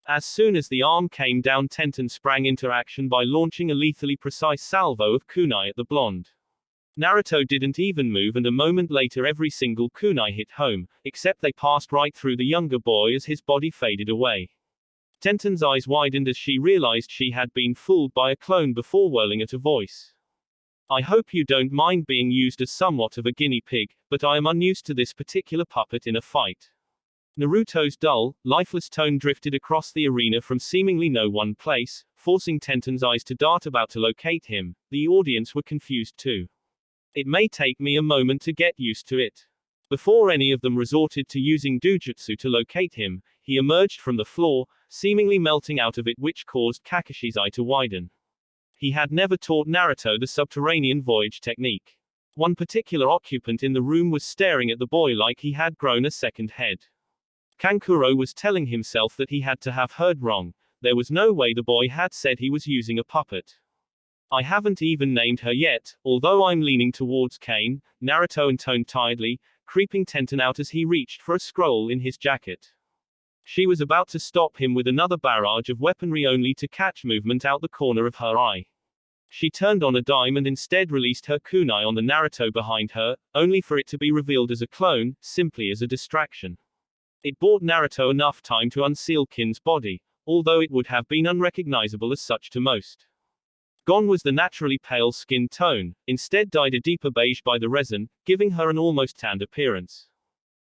As soon as the arm came down, Tenten sprang into action by launching a lethally precise salvo of kunai at the blonde. Naruto didn't even move, and a moment later every single kunai hit home, except they passed right through the younger boy as his body faded away. Tenten's eyes widened as she realized she had been fooled by a clone before whirling at a voice. I hope you don't mind being used as somewhat of a guinea pig, but I am unused to this particular puppet in a fight. Naruto's dull, lifeless tone drifted across the arena from seemingly no one place, forcing Tenten's eyes to dart about to locate him. The audience were confused too. It may take me a moment to get used to it. Before any of them resorted to using Dujutsu to locate him, he emerged from the floor, seemingly melting out of it, which caused Kakashi's eye to widen. He had never taught Naruto the subterranean voyage technique. One particular occupant in the room was staring at the boy like he had grown a second head. Kankuro was telling himself that he had to have heard wrong. There was no way the boy had said he was using a puppet. I haven't even named her yet, although I'm leaning towards Kane, Naruto intoned tiredly, creeping Tenten out as he reached for a scroll in his jacket. She was about to stop him with another barrage of weaponry only to catch movement out the corner of her eye. She turned on a dime and instead released her kunai on the Naruto behind her, only for it to be revealed as a clone, simply as a distraction. It bought Naruto enough time to unseal Kin's body, although it would have been unrecognizable as such to most. Gone was the naturally pale skin tone, instead dyed a deeper beige by the resin, giving her an almost tanned appearance.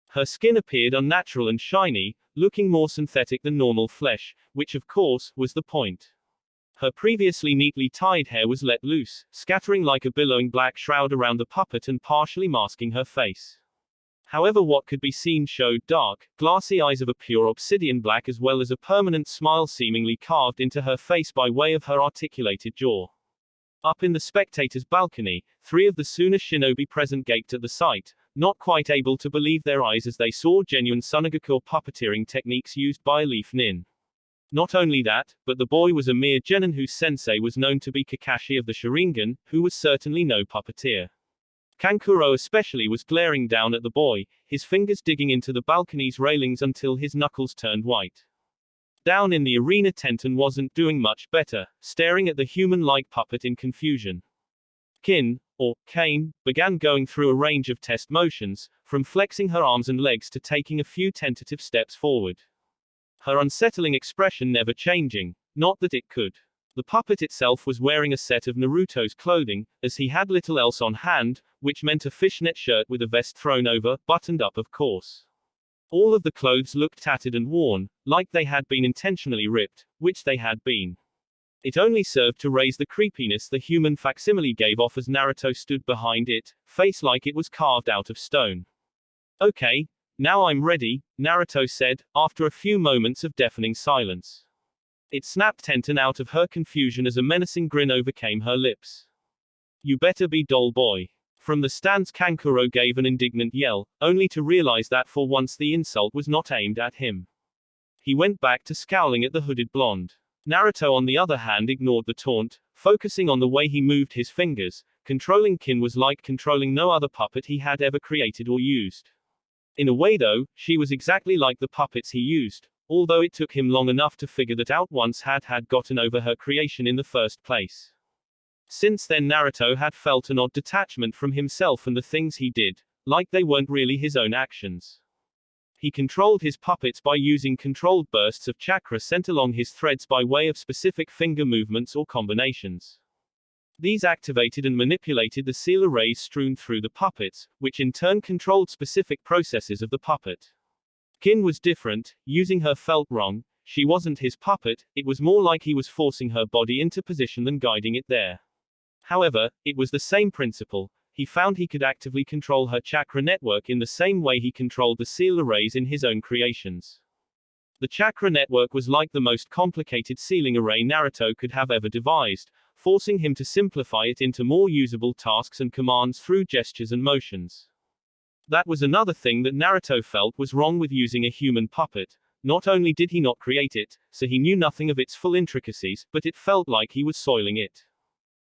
Her skin appeared unnatural and shiny, looking more synthetic than normal flesh, which of course, was the point. Her previously neatly tied hair was let loose, scattering like a billowing black shroud around the puppet and partially masking her face. However, what could be seen showed dark, glassy eyes of a pure obsidian black, as well as a permanent smile seemingly carved into her face by way of her articulated jaw. Up in the spectators' balcony, 3 of the Suna shinobi present gaped at the sight, not quite able to believe their eyes as they saw genuine Otogakure puppeteering techniques used by a leaf nin. Not only that, but the boy was a mere genin whose sensei was known to be Kakashi of the Sharingan, who was certainly no puppeteer. Kankuro especially was glaring down at the boy, his fingers digging into the balcony's railings until his knuckles turned white. Down in the arena, Tenten wasn't doing much better, staring at the human-like puppet in confusion. Kin, or Kane, began going through a range of test motions, from flexing her arms and legs to taking a few tentative steps forward. Her unsettling expression never changing, not that it could. The puppet itself was wearing a set of Naruto's clothing, as he had little else on hand, which meant a fishnet shirt with a vest thrown over, buttoned up of course. All of the clothes looked tattered and worn, like they had been intentionally ripped, which they had been. It only served to raise the creepiness the human facsimile gave off as Naruto stood behind it, face like it was carved out of stone. Okay, now I'm ready, Naruto said, after a few moments of deafening silence. It snapped Tenten out of her confusion as a menacing grin overcame her lips. You better be, doll boy. From the stands, Kankuro gave an indignant yell, only to realize that for once the insult was not aimed at him. He went back to scowling at the hooded blonde. Naruto on the other hand ignored the taunt, focusing on the way he moved his fingers. Controlling Kin was like controlling no other puppet he had ever created or used. In a way though, she was exactly like the puppets he used, although it took him long enough to figure that out once had gotten over her creation in the first place. Since then Naruto had felt an odd detachment from himself and the things he did, like they weren't really his own actions. He controlled his puppets by using controlled bursts of chakra sent along his threads by way of specific finger movements or combinations. These activated and manipulated the seal arrays strewn through the puppets, which in turn controlled specific processes of the puppet. Kin was different, using her felt wrong. She wasn't his puppet, it was more like he was forcing her body into position than guiding it there. However, it was the same principle. He found he could actively control her chakra network in the same way he controlled the seal arrays in his own creations. The chakra network was like the most complicated sealing array Naruto could have ever devised, forcing him to simplify it into more usable tasks and commands through gestures and motions. That was another thing that Naruto felt was wrong with using a human puppet. Not only did he not create it, so he knew nothing of its full intricacies, but it felt like he was soiling it.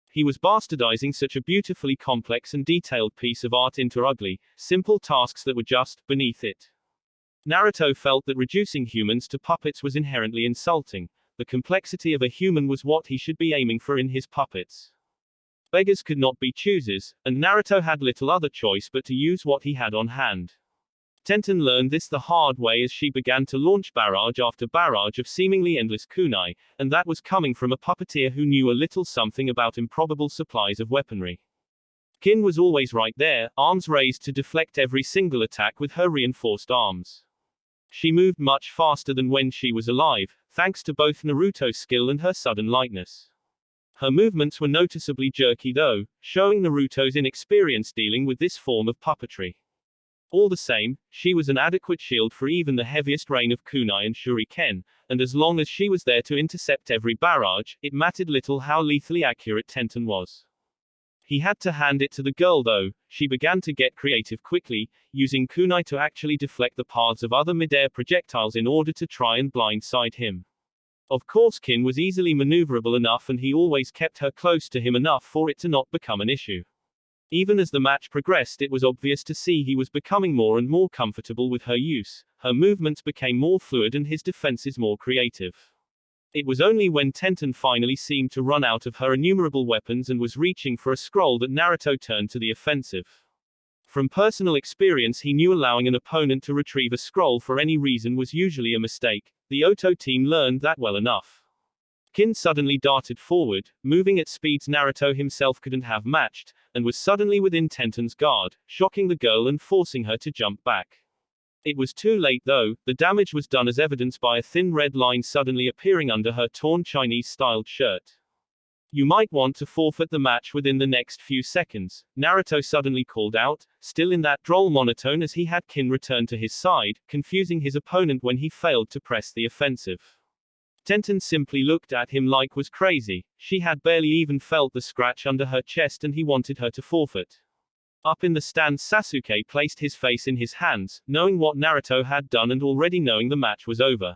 He was bastardizing such a beautifully complex and detailed piece of art into ugly, simple tasks that were just beneath it. Naruto felt that reducing humans to puppets was inherently insulting. The complexity of a human was what he should be aiming for in his puppets. Beggars could not be choosers, and Naruto had little other choice but to use what he had on hand. Tenten learned this the hard way as she began to launch barrage after barrage of seemingly endless kunai, and that was coming from a puppeteer who knew a little something about improbable supplies of weaponry. Kin was always right there, arms raised to deflect every single attack with her reinforced arms. She moved much faster than when she was alive, thanks to both Naruto's skill and her sudden lightness. Her movements were noticeably jerky though, showing Naruto's inexperience dealing with this form of puppetry. All the same, she was an adequate shield for even the heaviest rain of kunai and shuriken, and as long as she was there to intercept every barrage, it mattered little how lethally accurate Tenten was. He had to hand it to the girl though. She began to get creative quickly, using kunai to actually deflect the paths of other mid-air projectiles in order to try and blindside him. Of course Kin was easily maneuverable enough and he always kept her close to him enough for it to not become an issue. Even as the match progressed it was obvious to see he was becoming more and more comfortable with her use, her movements became more fluid and his defenses more creative. It was only when Tenten finally seemed to run out of her innumerable weapons and was reaching for a scroll that Naruto turned to the offensive. From personal experience he knew allowing an opponent to retrieve a scroll for any reason was usually a mistake. The Oto team learned that well enough. Kin suddenly darted forward, moving at speeds Naruto himself couldn't have matched, and was suddenly within Tenten's guard, shocking the girl and forcing her to jump back. It was too late though, the damage was done as evidenced by a thin red line suddenly appearing under her torn Chinese-styled shirt. You might want to forfeit the match within the next few seconds, Naruto suddenly called out, still in that droll monotone as he had Kin return to his side, confusing his opponent when he failed to press the offensive. Tenten simply looked at him like was crazy. She had barely even felt the scratch under her chest and he wanted her to forfeit. Up in the stands Sasuke placed his face in his hands, knowing what Naruto had done and already knowing the match was over.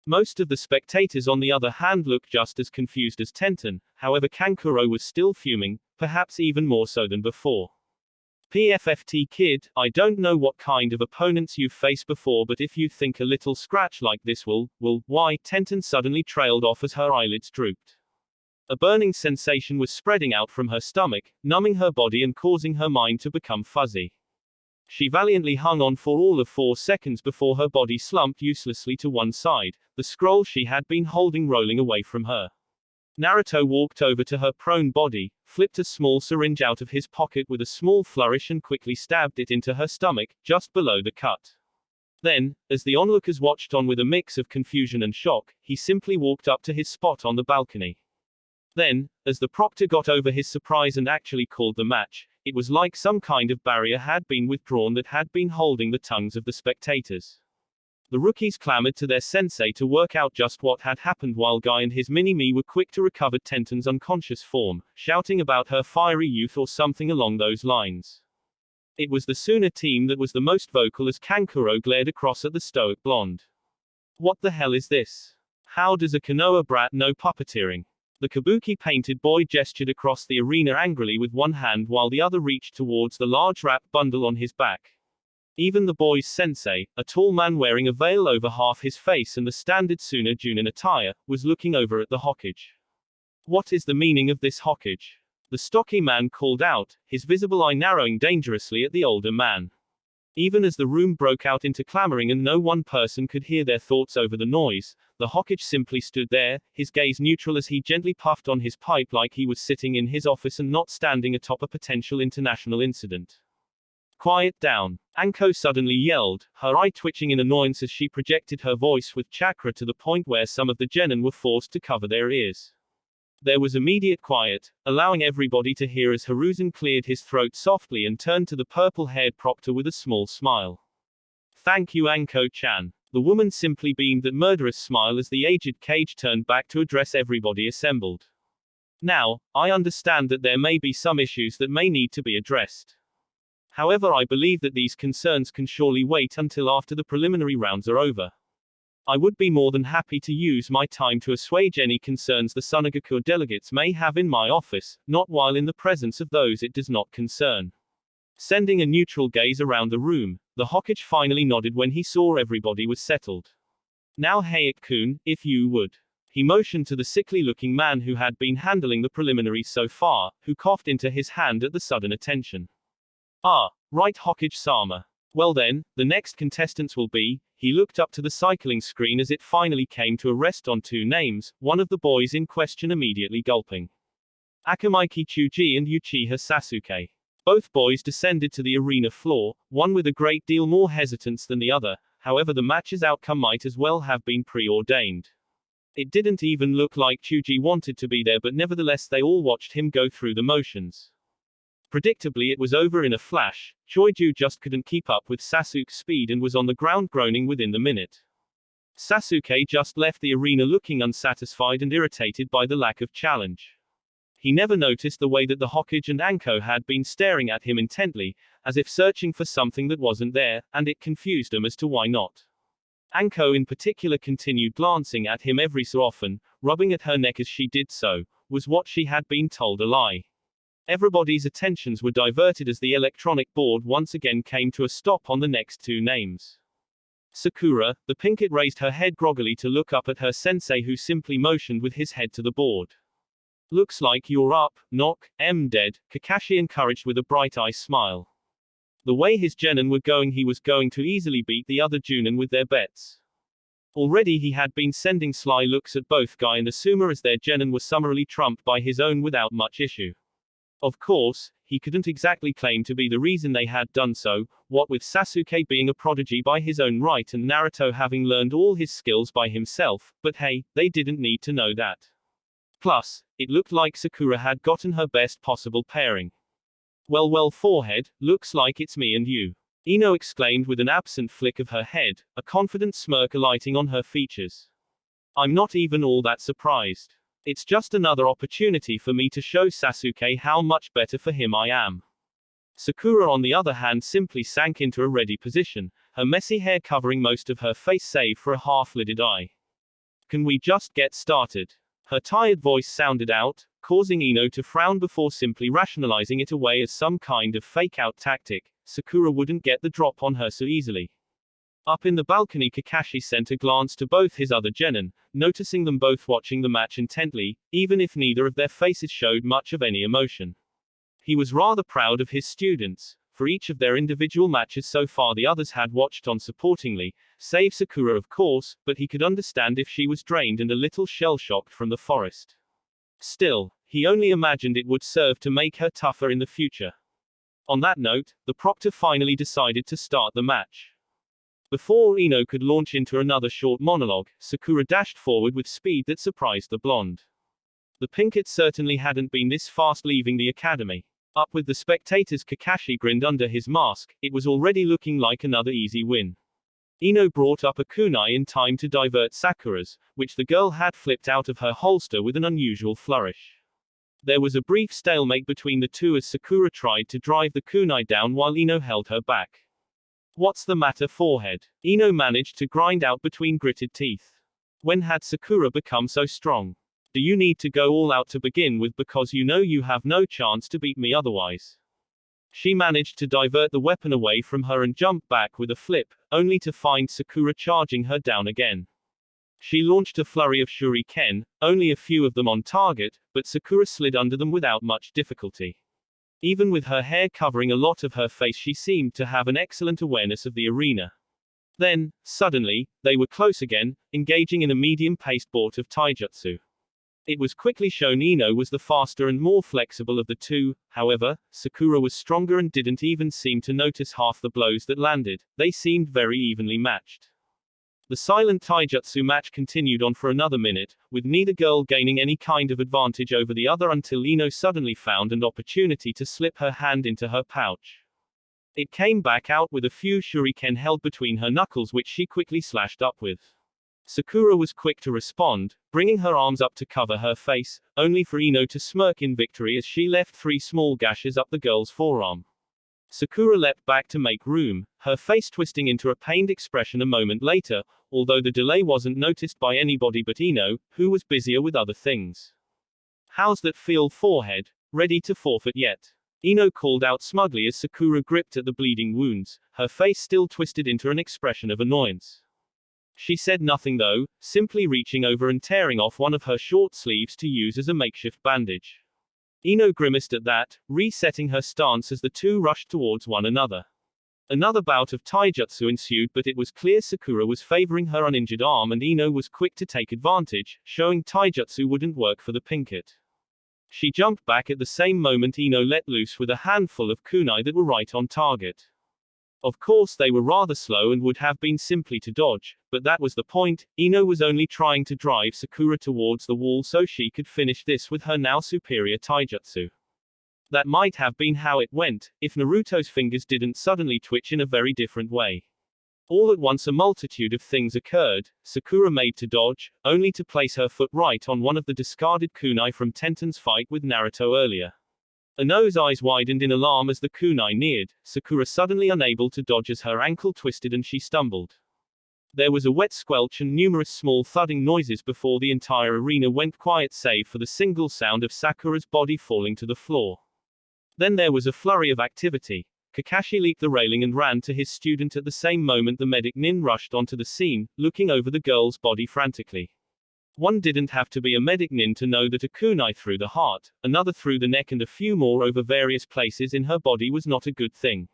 Most of the spectators on the other hand looked just as confused as Tenten, however Kankuro was still fuming, perhaps even more so than before. PFFT kid, I don't know what kind of opponents you've faced before but if you think a little scratch like this will, why, Tenten suddenly trailed off as her eyelids drooped. A burning sensation was spreading out from her stomach, numbing her body and causing her mind to become fuzzy. She valiantly hung on for all of 4 seconds before her body slumped uselessly to one side, the scroll she had been holding rolling away from her. Naruto walked over to her prone body, flipped a small syringe out of his pocket with a small flourish and quickly stabbed it into her stomach, just below the cut. Then, as the onlookers watched on with a mix of confusion and shock, he simply walked up to his spot on the balcony. Then, as the proctor got over his surprise and actually called the match, it was like some kind of barrier had been withdrawn that had been holding the tongues of the spectators. The rookies clamored to their sensei to work out just what had happened while Guy and his mini-me were quick to recover Tenten's unconscious form, shouting about her fiery youth or something along those lines. It was the Suna team that was the most vocal as Kankuro glared across at the stoic blonde. What the hell is this? How does a Konoha brat know puppeteering? The kabuki-painted boy gestured across the arena angrily with one hand while the other reached towards the large wrap bundle on his back. Even the boy's sensei, a tall man wearing a veil over half his face and the standard Suna Junin attire, was looking over at the hokage. What is the meaning of this hokage? The stocky man called out, his visible eye narrowing dangerously at the older man. Even as the room broke out into clamoring and no one person could hear their thoughts over the noise, the hokage simply stood there, his gaze neutral as he gently puffed on his pipe like he was sitting in his office and not standing atop a potential international incident. Quiet down. Anko suddenly yelled, her eye twitching in annoyance as she projected her voice with chakra to the point where some of the genin were forced to cover their ears. There was immediate quiet, allowing everybody to hear as Hiruzen cleared his throat softly and turned to the purple-haired proctor with a small smile. Thank you Anko-chan. The woman simply beamed that murderous smile as the aged Kage turned back to address everybody assembled. Now, I understand that there may be some issues that may need to be addressed. However, I believe that these concerns can surely wait until after the preliminary rounds are over. I would be more than happy to use my time to assuage any concerns the Otogakure delegates may have in my office, not while in the presence of those it does not concern. Sending a neutral gaze around the room, the Hokage finally nodded when he saw everybody was settled. Now Hayate-kun, if you would. He motioned to the sickly-looking man who had been handling the preliminaries so far, who coughed into his hand at the sudden attention. Ah, right Hokage-sama. Well then, the next contestants will be, he looked up to the cycling screen as it finally came to a rest on two names, one of the boys in question immediately gulping. Akamaiki Chuji and Uchiha Sasuke. Both boys descended to the arena floor, one with a great deal more hesitance than the other, however the match's outcome might as well have been preordained. It didn't even look like Chuji wanted to be there, but nevertheless they all watched him go through the motions. Predictably it was over in a flash. Choiju just couldn't keep up with Sasuke's speed and was on the ground groaning within the minute. Sasuke just left the arena looking unsatisfied and irritated by the lack of challenge. He never noticed the way that the Hokage and Anko had been staring at him intently, as if searching for something that wasn't there, and it confused him as to why not. Anko in particular continued glancing at him every so often, rubbing at her neck as she did so. Was what she had been told a lie? Everybody's attentions were diverted as the electronic board once again came to a stop on the next two names. Sakura, the pinkett raised her head groggily to look up at her sensei, who simply motioned with his head to the board. Looks like you're up, knock, dead, Kakashi encouraged with a bright-eye smile. The way his genin were going, he was going to easily beat the other Junin with their bets. Already he had been sending sly looks at both Guy and Asuma as their genin were summarily trumped by his own without much issue. Of course, he couldn't exactly claim to be the reason they had done so, what with Sasuke being a prodigy by his own right and Naruto having learned all his skills by himself, but hey, they didn't need to know that. Plus, it looked like Sakura had gotten her best possible pairing. Well forehead, looks like it's me and you. Ino exclaimed with an absent flick of her head, a confident smirk alighting on her features. I'm not even all that surprised. It's just another opportunity for me to show Sasuke how much better for him I am. Sakura on the other hand simply sank into a ready position, her messy hair covering most of her face save for a half-lidded eye. Can we just get started? Her tired voice sounded out, causing Ino to frown before simply rationalizing it away as some kind of fake-out tactic. Sakura wouldn't get the drop on her so easily. Up in the balcony, Kakashi sent a glance to both his other genin, noticing them both watching the match intently, even if neither of their faces showed much of any emotion. He was rather proud of his students. For each of their individual matches so far the others had watched on supportingly, save Sakura of course, but he could understand if she was drained and a little shell-shocked from the forest. Still, he only imagined it would serve to make her tougher in the future. On that note, the proctor finally decided to start the match. Before Ino could launch into another short monologue, Sakura dashed forward with speed that surprised the blonde. The pinkett certainly hadn't been this fast leaving the academy. Up with the spectators, Kakashi grinned under his mask. It was already looking like another easy win. Ino brought up a kunai in time to divert Sakura's, which the girl had flipped out of her holster with an unusual flourish. There was a brief stalemate between the two as Sakura tried to drive the kunai down while Ino held her back. What's the matter, forehead? Ino managed to grind out between gritted teeth. When had Sakura become so strong? Do you need to go all out to begin with because you know you have no chance to beat me otherwise? She managed to divert the weapon away from her and jump back with a flip, only to find Sakura charging her down again. She launched a flurry of shuriken, only a few of them on target, but Sakura slid under them without much difficulty. Even with her hair covering a lot of her face, she seemed to have an excellent awareness of the arena. Then, suddenly, they were close again, engaging in a medium-paced bout of taijutsu. It was quickly shown Ino was the faster and more flexible of the two. However, Sakura was stronger and didn't even seem to notice half the blows that landed. They seemed very evenly matched. The silent taijutsu match continued on for another minute, with neither girl gaining any kind of advantage over the other until Ino suddenly found an opportunity to slip her hand into her pouch. It came back out with a few shuriken held between her knuckles, which she quickly slashed up with. Sakura was quick to respond, bringing her arms up to cover her face, only for Ino to smirk in victory as she left 3 small gashes up the girl's forearm. Sakura leapt back to make room, her face twisting into a pained expression a moment later, although the delay wasn't noticed by anybody but Ino, who was busier with other things. "How's that feel, forehead? Ready to forfeit yet?" Ino called out smugly as Sakura gripped at the bleeding wounds, her face still twisted into an expression of annoyance. She said nothing though, simply reaching over and tearing off one of her short sleeves to use as a makeshift bandage. Ino grimaced at that, resetting her stance as the two rushed towards one another. Another bout of taijutsu ensued, but it was clear Sakura was favoring her uninjured arm and Ino was quick to take advantage, showing taijutsu wouldn't work for the pinkett. She jumped back at the same moment Ino let loose with a handful of kunai that were right on target. Of course they were rather slow and would have been simply to dodge, but that was the point. Ino was only trying to drive Sakura towards the wall so she could finish this with her now superior taijutsu. That might have been how it went, if Naruto's fingers didn't suddenly twitch in a very different way. All at once a multitude of things occurred. Sakura made to dodge, only to place her foot right on one of the discarded kunai from Tenten's fight with Naruto earlier. Ino's eyes widened in alarm as the kunai neared, Sakura suddenly unable to dodge as her ankle twisted and she stumbled. There was a wet squelch and numerous small thudding noises before the entire arena went quiet save for the single sound of Sakura's body falling to the floor. Then there was a flurry of activity. Kakashi leaped the railing and ran to his student at the same moment the medic Nin rushed onto the scene, looking over the girl's body frantically. One didn't have to be a medic Nin to know that a kunai through the heart, another through the neck and a few more over various places in her body was not a good thing.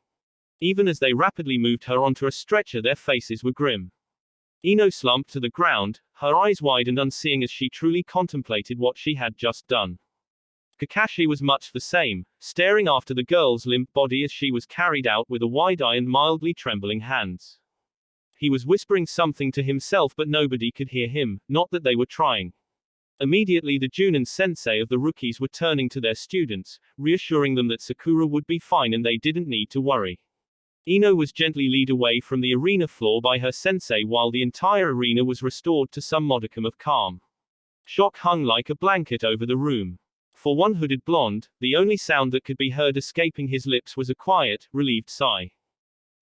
Even as they rapidly moved her onto a stretcher their faces were grim. Ino slumped to the ground, her eyes wide and unseeing as she truly contemplated what she had just done. Kakashi was much the same, staring after the girl's limp body as she was carried out with a wide eye and mildly trembling hands. He was whispering something to himself but nobody could hear him, not that they were trying. Immediately the Junin sensei of the rookies were turning to their students, reassuring them that Sakura would be fine and they didn't need to worry. Ino was gently led away from the arena floor by her sensei while the entire arena was restored to some modicum of calm. Shock hung like a blanket over the room. For one hooded blonde, the only sound that could be heard escaping his lips was a quiet, relieved sigh.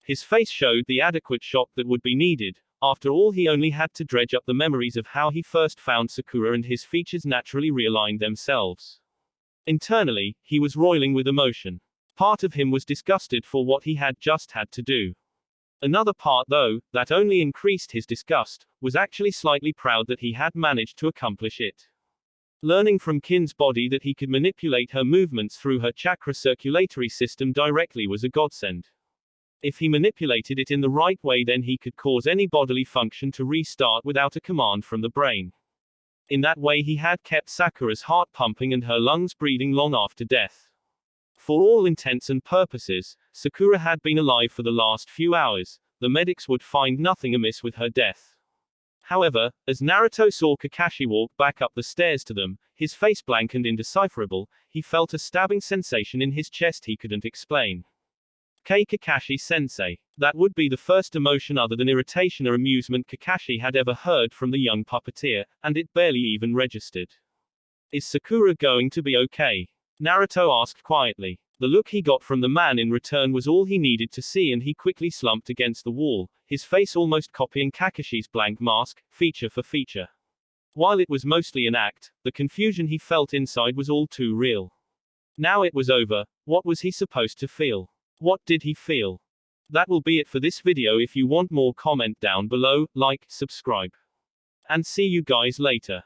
His face showed the adequate shock that would be needed. After all, he only had to dredge up the memories of how he first found Sakura and his features naturally realigned themselves. Internally, he was roiling with emotion. Part of him was disgusted for what he had just had to do. Another part, though, that only increased his disgust, was actually slightly proud that he had managed to accomplish it. Learning from Kin's body that he could manipulate her movements through her chakra circulatory system directly was a godsend. If he manipulated it in the right way, then he could cause any bodily function to restart without a command from the brain. In that way he had kept Sakura's heart pumping and her lungs breathing long after death. For all intents and purposes, Sakura had been alive for the last few hours. The medics would find nothing amiss with her death. However, as Naruto saw Kakashi walk back up the stairs to them, his face blank and indecipherable, he felt a stabbing sensation in his chest he couldn't explain. Kakashi-sensei. That would be the first emotion other than irritation or amusement Kakashi had ever heard from the young puppeteer, and it barely even registered. Is Sakura going to be okay? Naruto asked quietly. The look he got from the man in return was all he needed to see and he quickly slumped against the wall, his face almost copying Kakashi's blank mask, feature for feature. While it was mostly an act, the confusion he felt inside was all too real. Now it was over, what was he supposed to feel? What did he feel? That will be it for this video. If you want more, comment down below, like, subscribe. And see you guys later.